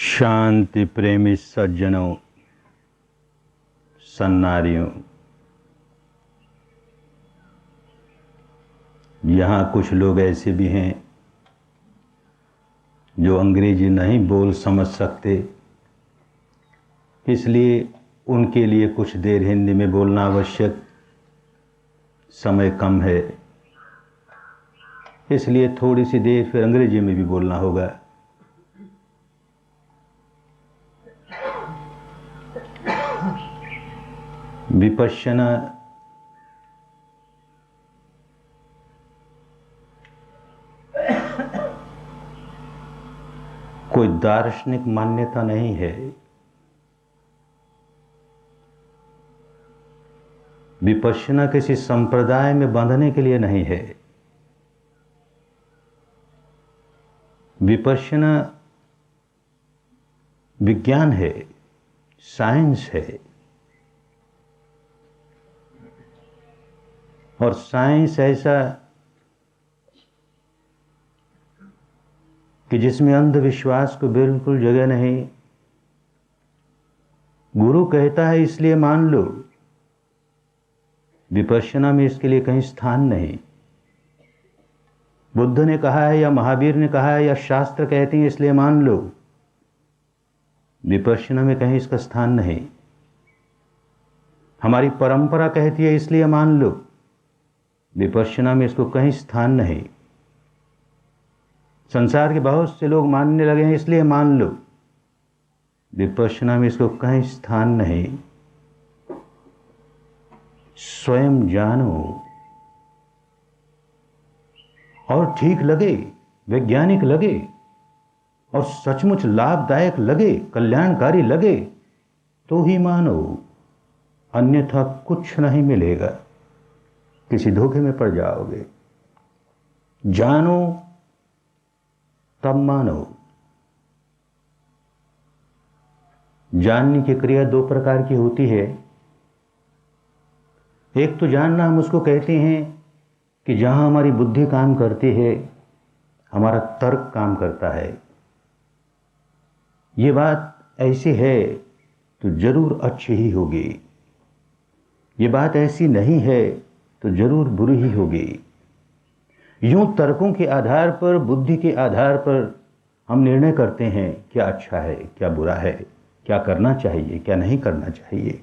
शांति प्रेमी सज्जनों, सन्नारियों, यहाँ कुछ लोग ऐसे भी हैं जो अंग्रेजी नहीं बोल समझ सकते, इसलिए उनके लिए कुछ देर हिंदी में बोलना आवश्यक। समय कम है, इसलिए थोड़ी सी देर फिर अंग्रेजी में भी बोलना होगा। विपश्यना कोई दार्शनिक मान्यता नहीं है। विपश्यना किसी संप्रदाय में बंधने के लिए नहीं है। विपश्यना विज्ञान है, साइंस है, और साइंस ऐसा कि जिसमें अंधविश्वास को बिल्कुल जगह नहीं। गुरु कहता है इसलिए मान लो, विपश्यना में इसके लिए कहीं स्थान नहीं। बुद्ध ने कहा है या महावीर ने कहा है या शास्त्र कहते हैं इसलिए मान लो, विपश्यना में कहीं इसका स्थान नहीं। हमारी परंपरा कहती है इसलिए मान लो, विपश्यना में इसको कहीं स्थान नहीं। संसार के बहुत से लोग मानने लगे हैं इसलिए मान लो, विपश्यना में इसको कहीं स्थान नहीं। स्वयं जानो और ठीक लगे, वैज्ञानिक लगे और सचमुच लाभदायक लगे, कल्याणकारी लगे तो ही मानो, अन्यथा कुछ नहीं मिलेगा, किसी धोखे में पड़ जाओगे। जानो तब मानो। जानने की क्रिया दो प्रकार की होती है। एक तो जानना हम उसको कहते हैं कि जहां हमारी बुद्धि काम करती है, हमारा तर्क काम करता है। ये बात ऐसी है तो जरूर अच्छी ही होगी, ये बात ऐसी नहीं है तो जरूर बुरी ही होगी। यूं तर्कों के आधार पर, बुद्धि के आधार पर हम निर्णय करते हैं क्या अच्छा है, क्या बुरा है, क्या करना चाहिए, क्या नहीं करना चाहिए।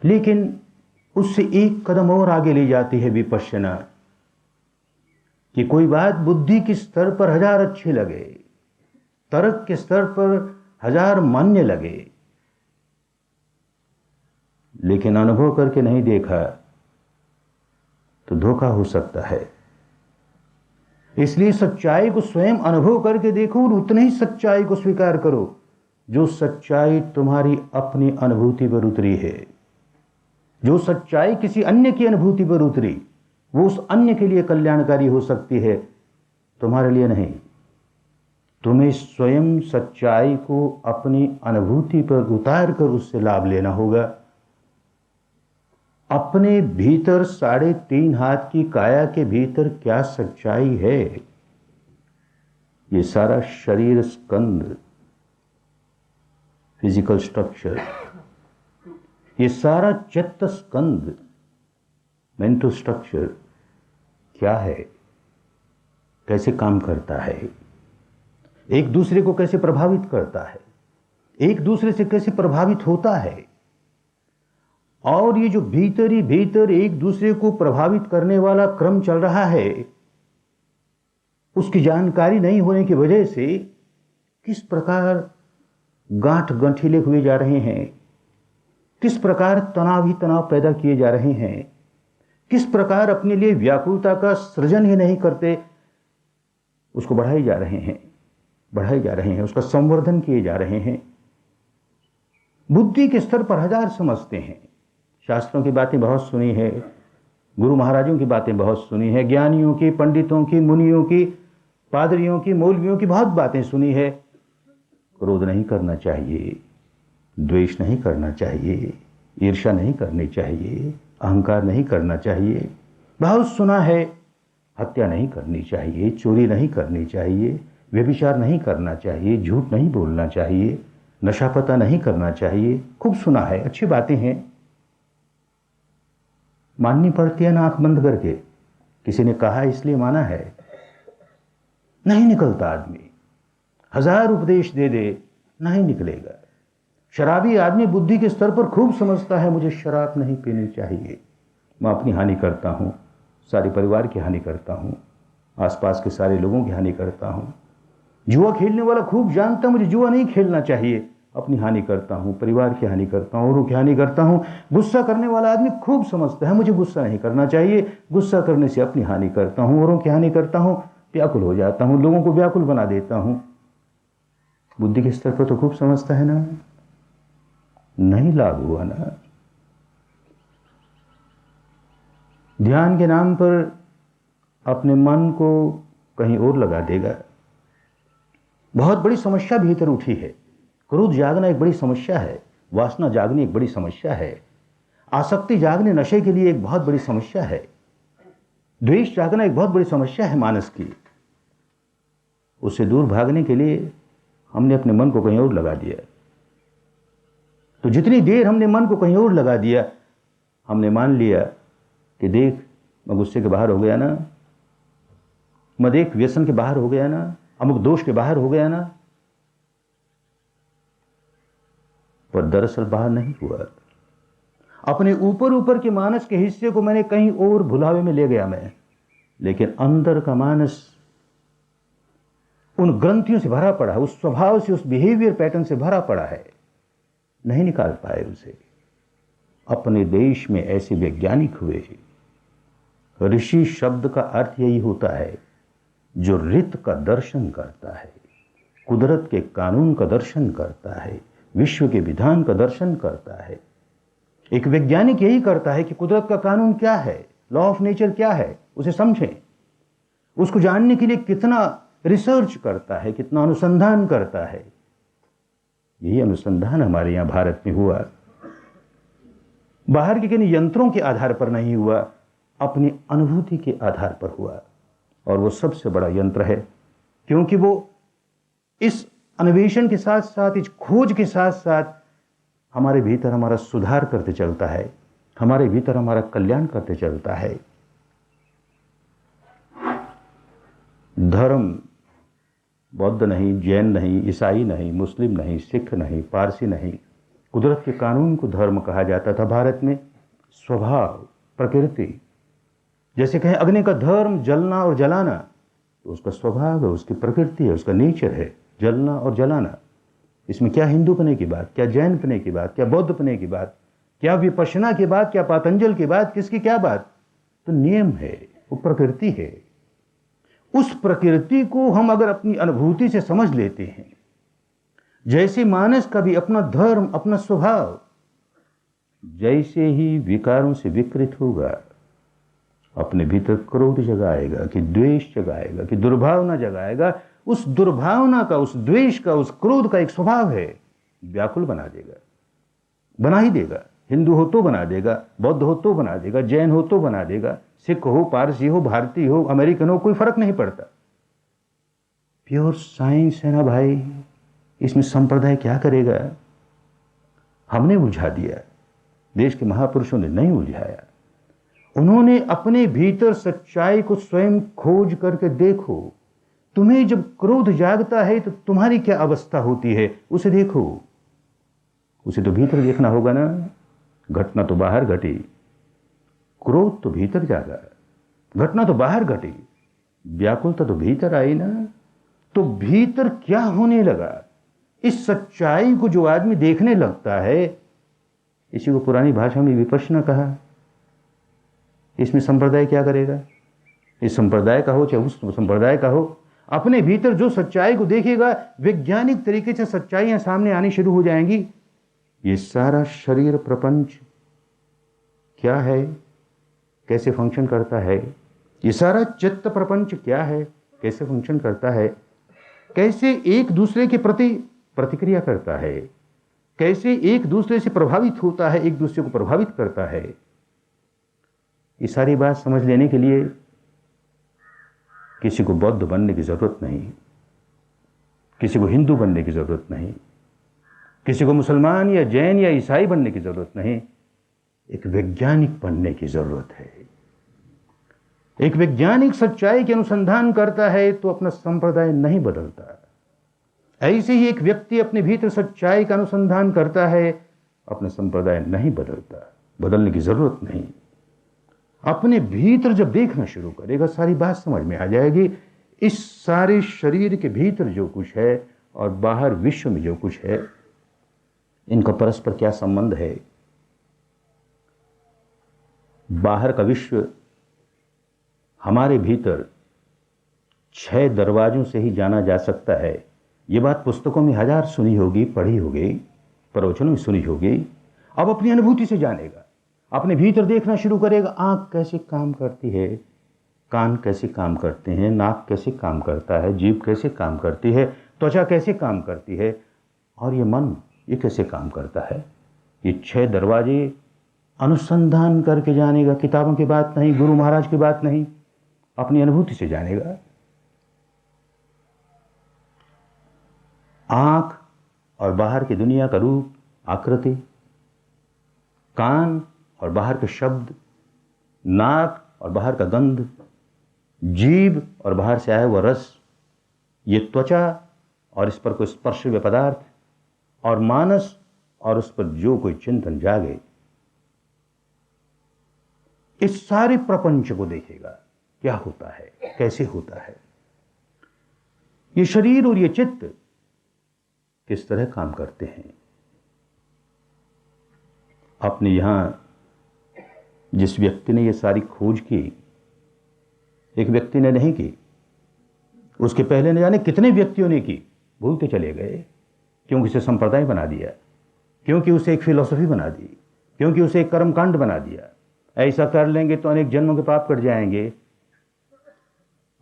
लेकिन उससे एक कदम और आगे ले जाती है विपश्यना कि कोई बात बुद्धि के स्तर पर हजार अच्छी लगे, तर्क के स्तर पर हजार मान्य लगे, लेकिन अनुभव करके नहीं देखा तो धोखा हो सकता है। इसलिए सच्चाई को स्वयं अनुभव करके देखो और उतनी ही सच्चाई को स्वीकार करो जो सच्चाई तुम्हारी अपनी अनुभूति पर उतरी है। जो सच्चाई किसी अन्य की अनुभूति पर उतरी, वो उस अन्य के लिए कल्याणकारी हो सकती है, तुम्हारे लिए नहीं। तुम्हें स्वयं सच्चाई को अपनी अनुभूति पर उतार कर उससे लाभ लेना होगा। अपने भीतर 3.5 हाथ की काया के भीतर क्या सच्चाई है, ये सारा शरीर स्कंद, फिजिकल स्ट्रक्चर, ये सारा चित्त स्कंद, मेंटल स्ट्रक्चर क्या है, कैसे काम करता है, एक दूसरे को कैसे प्रभावित करता है, एक दूसरे से कैसे प्रभावित होता है। और ये जो भीतर ही भीतर एक दूसरे को प्रभावित करने वाला क्रम चल रहा है, उसकी जानकारी नहीं होने की वजह से किस प्रकार गांठ गंठीले हुए जा रहे हैं, किस प्रकार तनाव ही तनाव पैदा किए जा रहे हैं, किस प्रकार अपने लिए व्याकुलता का सृजन ही नहीं करते, उसको बढ़ाए जा रहे हैं, उसका संवर्धन किए जा रहे हैं। बुद्धि के स्तर पर हजार समझते हैं, शास्त्रों की बातें बहुत सुनी है, गुरु महाराजों की बातें बहुत सुनी है, ज्ञानियों की, पंडितों की, मुनियों की, पादरियों की, मौलवियों की बहुत बातें सुनी है। क्रोध नहीं करना चाहिए, द्वेष नहीं करना चाहिए, ईर्ष्या नहीं करनी चाहिए, अहंकार नहीं करना चाहिए, बहुत सुना है। हत्या नहीं करनी चाहिए, चोरी नहीं करनी चाहिए, व्यभिचार नहीं करना चाहिए, झूठ नहीं बोलना चाहिए, नशा पता नहीं करना चाहिए। खूब सुना है, अच्छी बातें हैं, माननी पड़ती है ना आंख बंद करके। किसी ने कहा इसलिए माना है, नहीं निकलता आदमी। 1000 उपदेश दे दे, नहीं निकलेगा। शराबी आदमी बुद्धि के स्तर पर खूब समझता है मुझे शराब नहीं पीनी चाहिए, मैं अपनी हानि करता हूं, सारे परिवार की हानि करता हूं, आसपास के सारे लोगों की हानि करता हूं। जुआ खेलने वाला खूब जानता मुझे जुआ नहीं खेलना चाहिए, अपनी हानि करता हूं, परिवार की हानि करता हूं, औरों की हानि करता हूं। गुस्सा करने वाला आदमी खूब समझता है मुझे गुस्सा नहीं करना चाहिए, गुस्सा करने से अपनी हानि करता हूं, औरों की हानि करता हूं, व्याकुल हो जाता हूं, लोगों को व्याकुल बना देता हूं। बुद्धि के स्तर पर तो खूब समझता है ना, नहीं लागू हुआ ना। ध्यान के नाम पर अपने मन को कहीं और लगा देगा। बहुत बड़ी समस्या भीतर उठी है। क्रोध जागना एक बड़ी समस्या है, वासना जागनी एक बड़ी समस्या है, आसक्ति जागने नशे के लिए एक बहुत बड़ी समस्या है, द्वेष जागना एक बहुत बड़ी समस्या है मानस की। उससे दूर भागने के लिए हमने अपने मन को कहीं और लगा दिया। तो जितनी देर हमने मन को कहीं और लगा दिया, हमने मान लिया कि देख मैं गुस्से के बाहर हो गया ना, मैं देख व्यसन के बाहर हो गया ना, अमुक दोष के बाहर हो गया ना। पर दरअसल बाहर नहीं हुआ। अपने ऊपर ऊपर के मानस के हिस्से को मैंने कहीं और भुलावे में ले गया मैं, लेकिन अंदर का मानस उन ग्रंथियों से भरा पड़ा है, उस स्वभाव से, उस बिहेवियर पैटर्न से भरा पड़ा है, नहीं निकाल पाए उसे। अपने देश में ऐसे वैज्ञानिक हुए। ऋषि शब्द का अर्थ यही होता है जो रित का दर्शन करता है, कुदरत के कानून का दर्शन करता है, विश्व के विधान का दर्शन करता है। एक वैज्ञानिक यही करता है कि कुदरत का कानून क्या है, लॉ ऑफ नेचर क्या है, उसे समझें। उसको जानने के लिए कितना रिसर्च करता है, कितना अनुसंधान करता है। यही अनुसंधान हमारे यहां भारत में हुआ। बाहर के किन्हीं यंत्रों के आधार पर नहीं हुआ, अपनी अनुभूति के आधार पर हुआ। और वो सबसे बड़ा यंत्र है, क्योंकि वो इस अन्वेषण के साथ साथ, इस खोज के साथ साथ हमारे भीतर हमारा सुधार करते चलता है, हमारे भीतर हमारा कल्याण करते चलता है। धर्म बौद्ध नहीं, जैन नहीं, ईसाई नहीं, मुस्लिम नहीं, सिख नहीं, पारसी नहीं, कुदरत के कानून को धर्म कहा जाता था भारत में। स्वभाव, प्रकृति, जैसे कहें अग्नि का धर्म जलना और जलाना, तो उसका स्वभाव है, उसकी प्रकृति है, उसका नेचर है जलना और जलाना। इसमें क्या हिंदू पने की बात, क्या जैन पने की बात, क्या बौद्ध पने की बात, क्या विपश्यना की बात, क्या पातंजल की बात, किसकी क्या बात? तो नियम है, वो प्रकृति है। उस प्रकृति को हम अगर अपनी अनुभूति से समझ लेते हैं, जैसे मानस का भी अपना धर्म, अपना स्वभाव, जैसे ही विकारों से विकृत होगा, अपने भीतर क्रोध जगाएगा कि द्वेष जगाएगा कि दुर्भावना जगाएगा, उस दुर्भावना का, उस द्वेष का, उस क्रोध का एक स्वभाव है, व्याकुल बना देगा, बना ही देगा। हिंदू हो तो बना देगा, बौद्ध हो तो बना देगा, जैन हो तो बना देगा, सिख हो, पारसी हो, भारतीय हो, अमेरिकन हो, कोई फर्क नहीं पड़ता। प्योर साइंस है ना भाई, इसमें संप्रदाय क्या करेगा? हमने उलझा दिया, देश के महापुरुषों ने नहीं उलझाया। उन्होंने अपने भीतर सच्चाई को स्वयं खोज करके देखो। तुम्हें जब क्रोध जागता है तो तुम्हारी क्या अवस्था होती है, उसे देखो। उसे तो भीतर देखना होगा ना, घटना तो बाहर घटी, क्रोध तो भीतर जागा, घटना तो बाहर घटी, व्याकुलता तो भीतर आई ना। तो भीतर क्या होने लगा, इस सच्चाई को जो आदमी देखने लगता है, इसी को पुरानी भाषा में विपश्यना कहा। इसमें संप्रदाय क्या करेगा? इस संप्रदाय का हो चाहे उस संप्रदाय का हो, अपने भीतर जो सच्चाई को देखेगा, वैज्ञानिक तरीके से सच्चाइयां सामने आनी शुरू हो जाएंगी। ये सारा शरीर प्रपंच क्या है, कैसे फंक्शन करता है, ये सारा चित्त प्रपंच क्या है, कैसे फंक्शन करता है, कैसे एक दूसरे के प्रति प्रतिक्रिया करता है, कैसे एक दूसरे से प्रभावित होता है, एक दूसरे को प्रभावित करता है। ये सारी बात समझ लेने के लिए किसी को बौद्ध बनने की जरूरत नहीं, किसी को हिंदू बनने की जरूरत नहीं, किसी को मुसलमान या जैन या ईसाई बनने की जरूरत नहीं, एक वैज्ञानिक बनने की जरूरत है। एक वैज्ञानिक सच्चाई के अनुसंधान करता है तो अपना संप्रदाय नहीं बदलता। ऐसे ही एक व्यक्ति अपने भीतर सच्चाई का अनुसंधान करता है, अपना संप्रदाय नहीं बदलता। बदलने की जरूरत नहीं। अपने भीतर जब देखना शुरू करेगा सारी बात समझ में आ जाएगी। इस सारे शरीर के भीतर जो कुछ है और बाहर विश्व में जो कुछ है, इनका परस्पर क्या संबंध है। बाहर का विश्व हमारे भीतर 6 दरवाजों से ही जाना जा सकता है। ये बात पुस्तकों में 1000 सुनी होगी, पढ़ी होगी, प्रवचनों में सुनी होगी। अब अपनी अनुभूति से जानेगा, अपने भीतर देखना शुरू करेगा। आंख कैसे काम करती है, कान कैसे काम करते हैं, नाक कैसे काम करता है, जीभ कैसे काम करती है, त्वचा कैसे काम करती है, और ये मन ये कैसे काम करता है। ये 6 दरवाजे अनुसंधान करके जानेगा। किताबों की बात नहीं, गुरु महाराज की बात नहीं, अपनी अनुभूति से जानेगा। आंख और बाहर की दुनिया का रूप, आकृति, कान और बाहर के शब्द, नाक और बाहर का गंध, जीभ और बाहर से आया हुआ रस, ये त्वचा और इस पर कोई स्पर्श हुए पदार्थ, और मानस और उस पर जो कोई चिंतन जागे, इस सारे प्रपंच को देखेगा। क्या होता है, कैसे होता है, ये शरीर और ये चित्त किस तरह काम करते हैं। आपने यहां जिस व्यक्ति ने ये सारी खोज की, एक व्यक्ति ने नहीं की, उसके पहले न जाने कितने व्यक्तियों ने की, भूलते चले गए। क्योंकि उसे संप्रदाय बना दिया, क्योंकि उसे एक फिलॉसफी बना दी, क्योंकि उसे एक कर्मकांड बना दिया। ऐसा कर लेंगे तो अनेक जन्मों के पाप कट जाएंगे।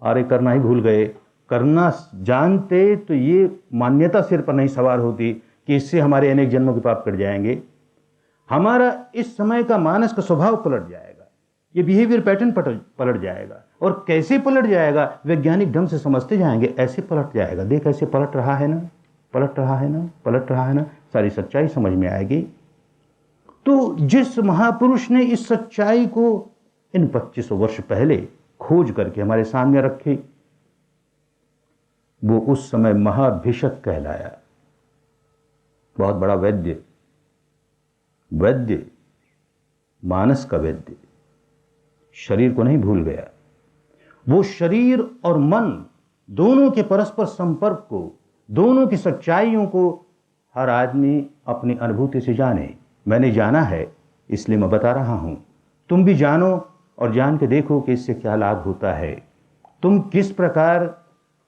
अरे करना ही भूल गए। करना जानते तो ये मान्यता सिर पर नहीं सवार होती कि इससे हमारे अनेक जन्मों के पाप कट जाएंगे। हमारा इस समय का मानस का स्वभाव पलट जाएगा, ये बिहेवियर पैटर्न पलट जाएगा। और कैसे पलट जाएगा, वैज्ञानिक ढंग से समझते जाएंगे, ऐसे पलट जाएगा। देख ऐसे पलट रहा है ना, पलट रहा है ना, पलट रहा है ना, सारी सच्चाई समझ में आएगी। तो जिस महापुरुष ने इस सच्चाई को इन 2500 वर्ष पहले खोज करके हमारे सामने रखी, वो उस समय महाभिषक कहलाया। बहुत बड़ा वैद्य, वैद्य मानस का वैद्य, शरीर को नहीं भूल गया। वो शरीर और मन दोनों के परस्पर संपर्क को, दोनों की सच्चाइयों को हर आदमी अपनी अनुभूति से जाने। मैंने जाना है इसलिए मैं बता रहा हूं। तुम भी जानो और जान के देखो कि इससे क्या लाभ होता है। तुम किस प्रकार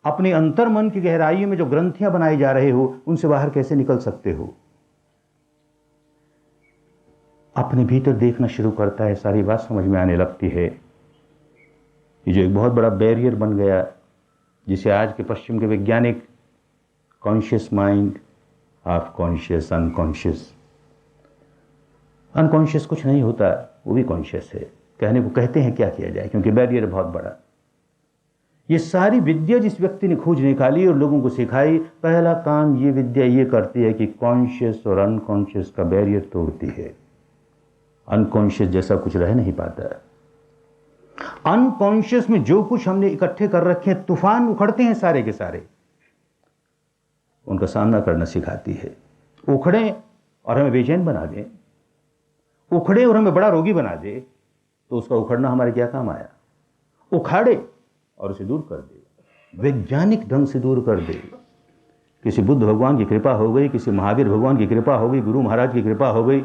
अपने अंतर्मन की गहराइयों में जो ग्रंथियां बनाई जा रहे हो, उनसे बाहर कैसे निकल सकते हो। अपने भीतर देखना शुरू करता है, सारी बात समझ में आने लगती है। ये जो एक बहुत बड़ा बैरियर बन गया, जिसे आज के पश्चिम के वैज्ञानिक conscious mind, half conscious, unconscious. Unconscious कुछ नहीं होता, वो भी कॉन्शियस है। कहने को कहते हैं, क्या किया जाए, क्योंकि बैरियर बहुत बड़ा। ये सारी विद्या जिस व्यक्ति ने खोज निकाली और लोगों को सिखाई, पहला काम ये विद्या ये करती है कि कॉन्शियस और अनकॉन्शियस का बैरियर तोड़ती है। अनकॉन्शियस जैसा कुछ रह नहीं पाता। अनकॉन्शियस में जो कुछ हमने इकट्ठे कर रखे हैं, तूफान उखड़ते हैं सारे के सारे, उनका सामना करना सिखाती है। उखड़े और हमें बेचैन बना दे, उखड़े और हमें बड़ा रोगी बना दे, तो उसका उखड़ना हमारे क्या काम आया। उखाड़े और उसे दूर कर दे, वैज्ञानिक ढंग से दूर कर दे। किसी बुद्ध भगवान की कृपा हो गई, किसी महावीर भगवान की कृपा हो गई, गुरु महाराज की कृपा हो गई,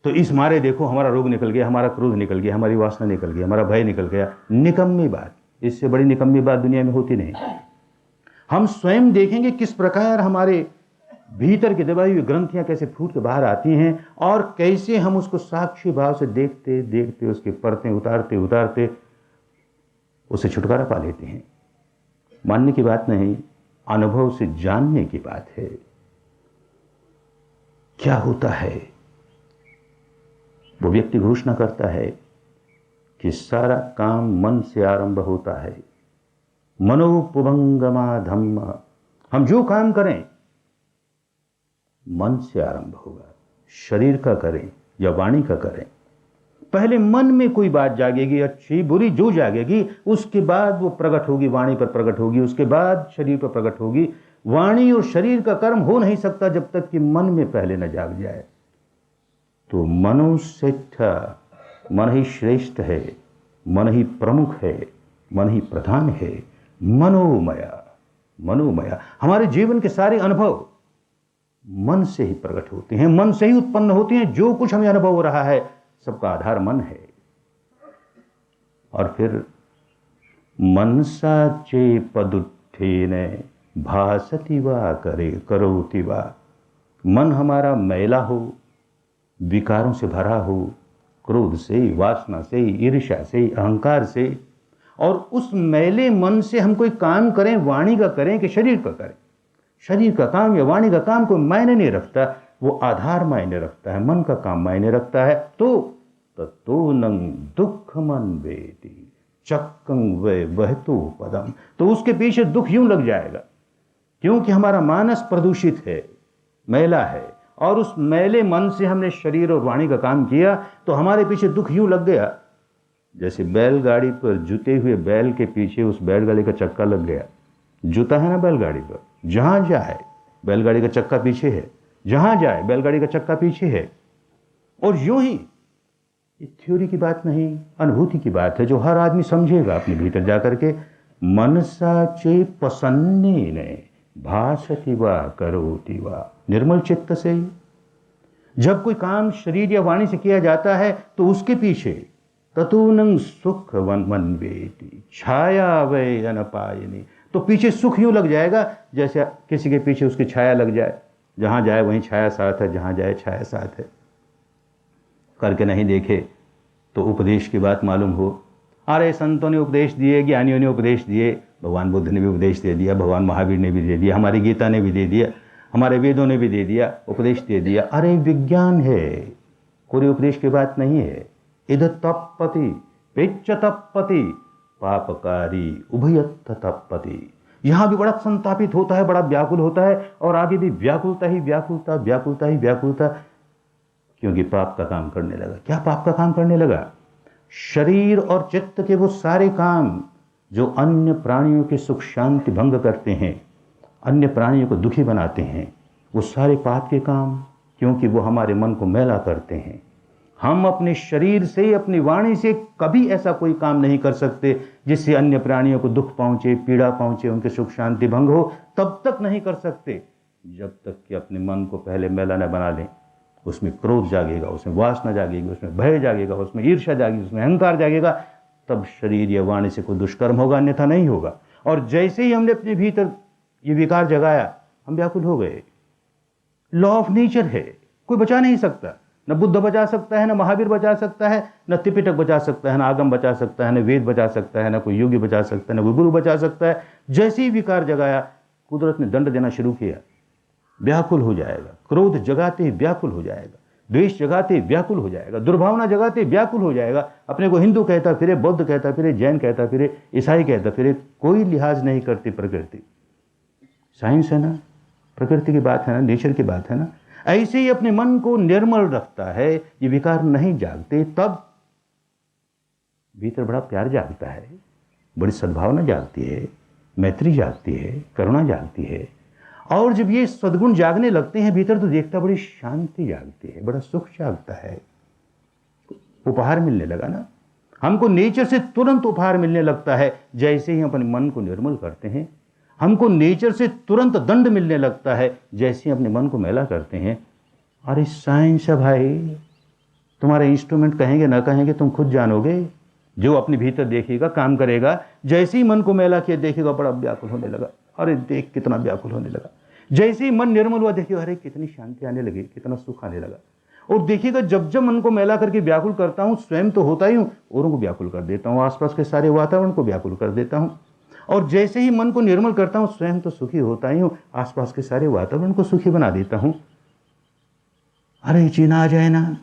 तो इस मारे देखो हमारा रोग निकल गया, हमारा क्रोध निकल गया, हमारी वासना निकल गई, हमारा भय निकल गया। निकम्मी बात, इससे बड़ी निकम्मी बात दुनिया में होती नहीं। हम स्वयं देखेंगे किस प्रकार हमारे भीतर की दबाई हुई ग्रंथियां कैसे फूट के बाहर आती हैं, और कैसे हम उसको साक्षी भाव से देखते देखते उसकी परतें उतारते उतारते उसे छुटकारा पा लेते हैं। मानने की बात नहीं, अनुभव से जानने की बात है। क्या होता है, वो व्यक्ति घोषणा करता है कि सारा काम मन से आरंभ होता है। मनोपुभंगमा धम्म हम जो काम करें मन से आरंभ होगा। शरीर का करें या वाणी का करें, पहले मन में कोई बात जागेगी, अच्छी बुरी जो जागेगी, उसके बाद वो प्रकट होगी, वाणी पर प्रकट होगी, उसके बाद शरीर पर प्रकट होगी। वाणी और शरीर का कर्म हो नहीं सकता जब तक कि मन में पहले न जाग जाए। तो मनोश्रेष्ठ, मन ही श्रेष्ठ है, मन ही प्रमुख है, मन ही प्रधान है। मनोमया, मनोमया। हमारे जीवन के सारे अनुभव मन से ही प्रकट होते हैं, मन से ही उत्पन्न होते हैं। जो कुछ हमें अनुभव हो रहा है सबका आधार मन है। और फिर मनसा चे पदुत्थेन भासति वा करे करोति वा। मन हमारा मैला हो, विकारों से भरा हो, क्रोध से, वासना से, ईर्ष्या से, अहंकार से, और उस मैले मन से हम कोई काम करें, वाणी का करें कि शरीर का करें, शरीर का काम या वाणी का काम कोई मायने नहीं रखता, वो आधार मायने रखता है, मन का काम मायने रखता है। तो ततो नंग दुख मन वेति चक्कं वे वहतो पदम। तो उसके पीछे दुख यूं लग जाएगा, क्योंकि हमारा मानस प्रदूषित है, मैला है, और उस मैले मन से हमने शरीर और वाणी का काम किया, तो हमारे पीछे दुख यूं लग गया जैसे बैलगाड़ी पर जुते हुए बैल के पीछे उस बैलगाड़ी का चक्का लग गया। जुता है ना बैलगाड़ी पर, जहां जाए बैलगाड़ी का चक्का पीछे है, जहां जाए बैलगाड़ी का चक्का पीछे है। और यूं ही, ये थ्योरी की बात नहीं, अनुभूति की बात है, जो हर आदमी समझेगा अपने भीतर जाकर के। मनसा चे प्रसन्नेन भासति वा करोति वा। निर्मल चित्त से जब कोई काम शरीर या वाणी से किया जाता है तो उसके पीछे ततूनं सुख वन्वेति छाया वै अनपायिनी। तो पीछे सुख यूं लग जाएगा जैसे किसी के पीछे उसकी छाया लग जाए, जहां जाए वहीं छाया साथ है, जहां जाए छाया साथ है। करके नहीं देखे तो उपदेश की बात मालूम हो। अरे संतों ने उपदेश दिए, ज्ञानियों ने उपदेश दिए, भगवान बुद्ध ने भी उपदेश दे दिया, भगवान महावीर ने भी दे दिया, हमारी गीता ने भी दे दिया, हमारे वेदों ने भी दे दिया, उपदेश दे दिया। अरे विज्ञान है, कोई उपदेश की बात नहीं है। इद तपति पिच्च तपति पापकारी उभयत्थ तपति। यहां भी बड़ा संतापित होता है, बड़ा व्याकुल होता है, और आगे भी व्याकुलता ही व्याकुलता, व्याकुलता ही व्याकुलता, क्योंकि पाप का काम करने लगा। क्या पाप का काम करने लगा? शरीर और चित्त के वो सारे काम जो अन्य प्राणियों के सुख शांति भंग करते हैं, अन्य प्राणियों को दुखी बनाते हैं, वो सारे पाप के काम, क्योंकि वो हमारे मन को मैला करते हैं। हम अपने शरीर से, अपनी वाणी से कभी ऐसा कोई काम नहीं कर सकते जिससे अन्य प्राणियों को दुख पहुंचे, पीड़ा पहुंचे, उनके सुख शांति भंग हो। तब तक नहीं कर सकते जब तक कि अपने मन को पहले मैला न बना लें। उसमें क्रोध जागेगा, उसमें वासना जागेगी, उसमें भय जागेगा, उसमें ईर्ष्या जागेगी, उसमें अहंकार जागेगा, तब शरीर या वाणी से कोई दुष्कर्म होगा, अन्यथा नहीं होगा। और जैसे ही हमने अपने भीतर ये विकार जगाया, हम व्याकुल हो गए। लॉ ऑफ नेचर है, कोई बचा नहीं सकता। न बुद्ध बचा सकता है, न महावीर बचा सकता है, न त्रिपिटक बचा सकता है, न आगम बचा सकता है, न वेद बचा सकता है, न कोई योगी बचा सकता है, न कोई गुरु बचा सकता है। जैसे ही विकार जगाया, कुदरत ने दंड देना शुरू किया, व्याकुल हो जाएगा। क्रोध जगाते ही व्याकुल हो जाएगा, द्वेष जगाते ही व्याकुल हो जाएगा, दुर्भावना जगाते ही व्याकुल हो जाएगा। अपने को हिंदू कहता फिरे, बौद्ध कहता फिरे, जैन कहता फिरे, ईसाई कहता फिरे, कोई लिहाज नहीं करती प्रकृति। साइंस है ना, प्रकृति की बात है ना, नेचर की बात है ना। ऐसे ही अपने मन को निर्मल रखता है, ये विकार नहीं जागते, तब भीतर बड़ा प्यार जागता है, बड़ी सद्भावना जागती है, मैत्री जागती है, करुणा जागती है। और जब ये सद्गुण जागने लगते हैं भीतर, तो देखता बड़ी शांति जागती है, बड़ा सुख जागता है। उपहार मिलने लगा ना, हमको नेचर से तुरंत उपहार मिलने लगता है। जैसे ही अपने मन को निर्मल करते हैं, हमको नेचर से तुरंत दंड मिलने लगता है, जैसे ही अपने मन को मैला करते हैं। अरे साइंस है भाई, तुम्हारे इंस्ट्रूमेंट कहेंगे ना कहेंगे तुम खुद जानोगे। जो अपने भीतर देखेगा, काम करेगा, जैसे ही मन को मैला किया देखेगा बड़ा व्याकुल होने लगा। अरे देख कितना व्याकुल होने लगा। जैसे ही मन निर्मल हुआ, देखिए अरे कितनी शांति आने लगी, कितना सुख आने लगा। और देखिएगा जब जब मन को मैला करके व्याकुल करता हूं, स्वयं तो होता ही हूं, औरों को व्याकुल कर देता हूं, आसपास के सारे वातावरण को व्याकुल कर देता हूं। और जैसे ही मन को निर्मल करता हूं, स्वयं तो सुखी होता ही हूं, आसपास के सारे वातावरण को सुखी बना देता हूं। अरे जीना आ जाए ना,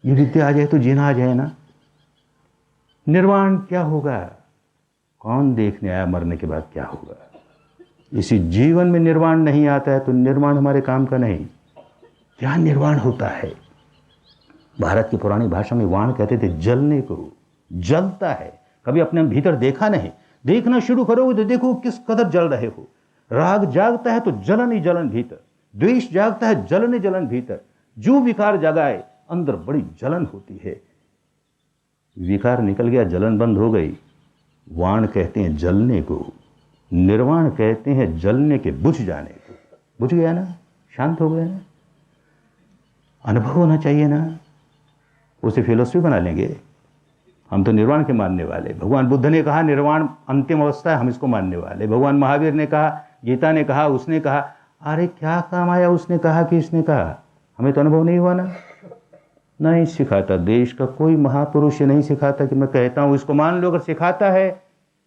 ये विद्या आ जाए तो जीना आ जाए ना। निर्वाण क्या होगा, कौन देखने आया, मरने के बाद क्या होगा। इसी जीवन में निर्वाण नहीं आता है तो निर्माण हमारे काम का नहीं। क्या निर्वाण होता है? भारत की पुरानी भाषा में वाण कहते थे जलने को। जलता है, कभी अपने भीतर देखा नहीं, देखना शुरू करोगे तो देखो किस कदर जल रहे हो। राग जागता है तो जलन ही जलन भीतर, द्वेष जागता है जलन ही जलन भीतर। जो विकार जगाए अंदर बड़ी जलन होती है। विकार निकल गया, जलन बंद हो गई। वाण कहते हैं जलने को, निर्वाण कहते हैं जलने के बुझ जाने को। बुझ गया ना, शांत हो गया ना, अनुभव होना चाहिए ना, उसे फिलोसफी बना लेंगे। हम तो निर्वाण के मानने वाले। भगवान बुद्ध ने कहा निर्वाण अंतिम अवस्था है, हम इसको मानने वाले। भगवान महावीर ने कहा, गीता ने कहा, उसने कहा। अरे क्या काम आया उसने कहा कि इसने कहा? हमें तो अनुभव नहीं हुआ ना। नहीं सिखाता, देश का कोई महापुरुष नहीं सिखाता कि मैं कहता हूँ इसको मान लो। अगर सिखाता है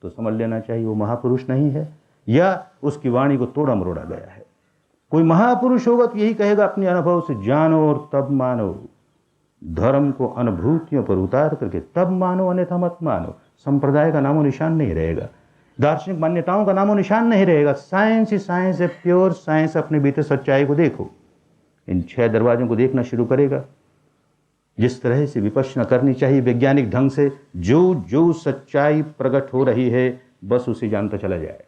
तो समझ लेना चाहिए वो महापुरुष नहीं है, या उसकी वाणी को तोड़ा मरोड़ा गया है। कोई महापुरुष होगा तो यही कहेगा अपने अनुभव से जानो और तब मानो। धर्म को अनुभूतियों पर उतार करके तब मानो, अन्यथा मत मानो। संप्रदाय का नामो निशान नहीं रहेगा, दार्शनिक मान्यताओं का नामो निशान नहीं रहेगा। साइंस ही साइंस है, प्योर साइंस। अपने भीतर सच्चाई को देखो। इन 6 दरवाजों को देखना शुरू करेगा। जिस तरह से विपश्यना करनी चाहिए वैज्ञानिक ढंग से, जो जो सच्चाई प्रकट हो रही है बस उसे जानता चला जाए।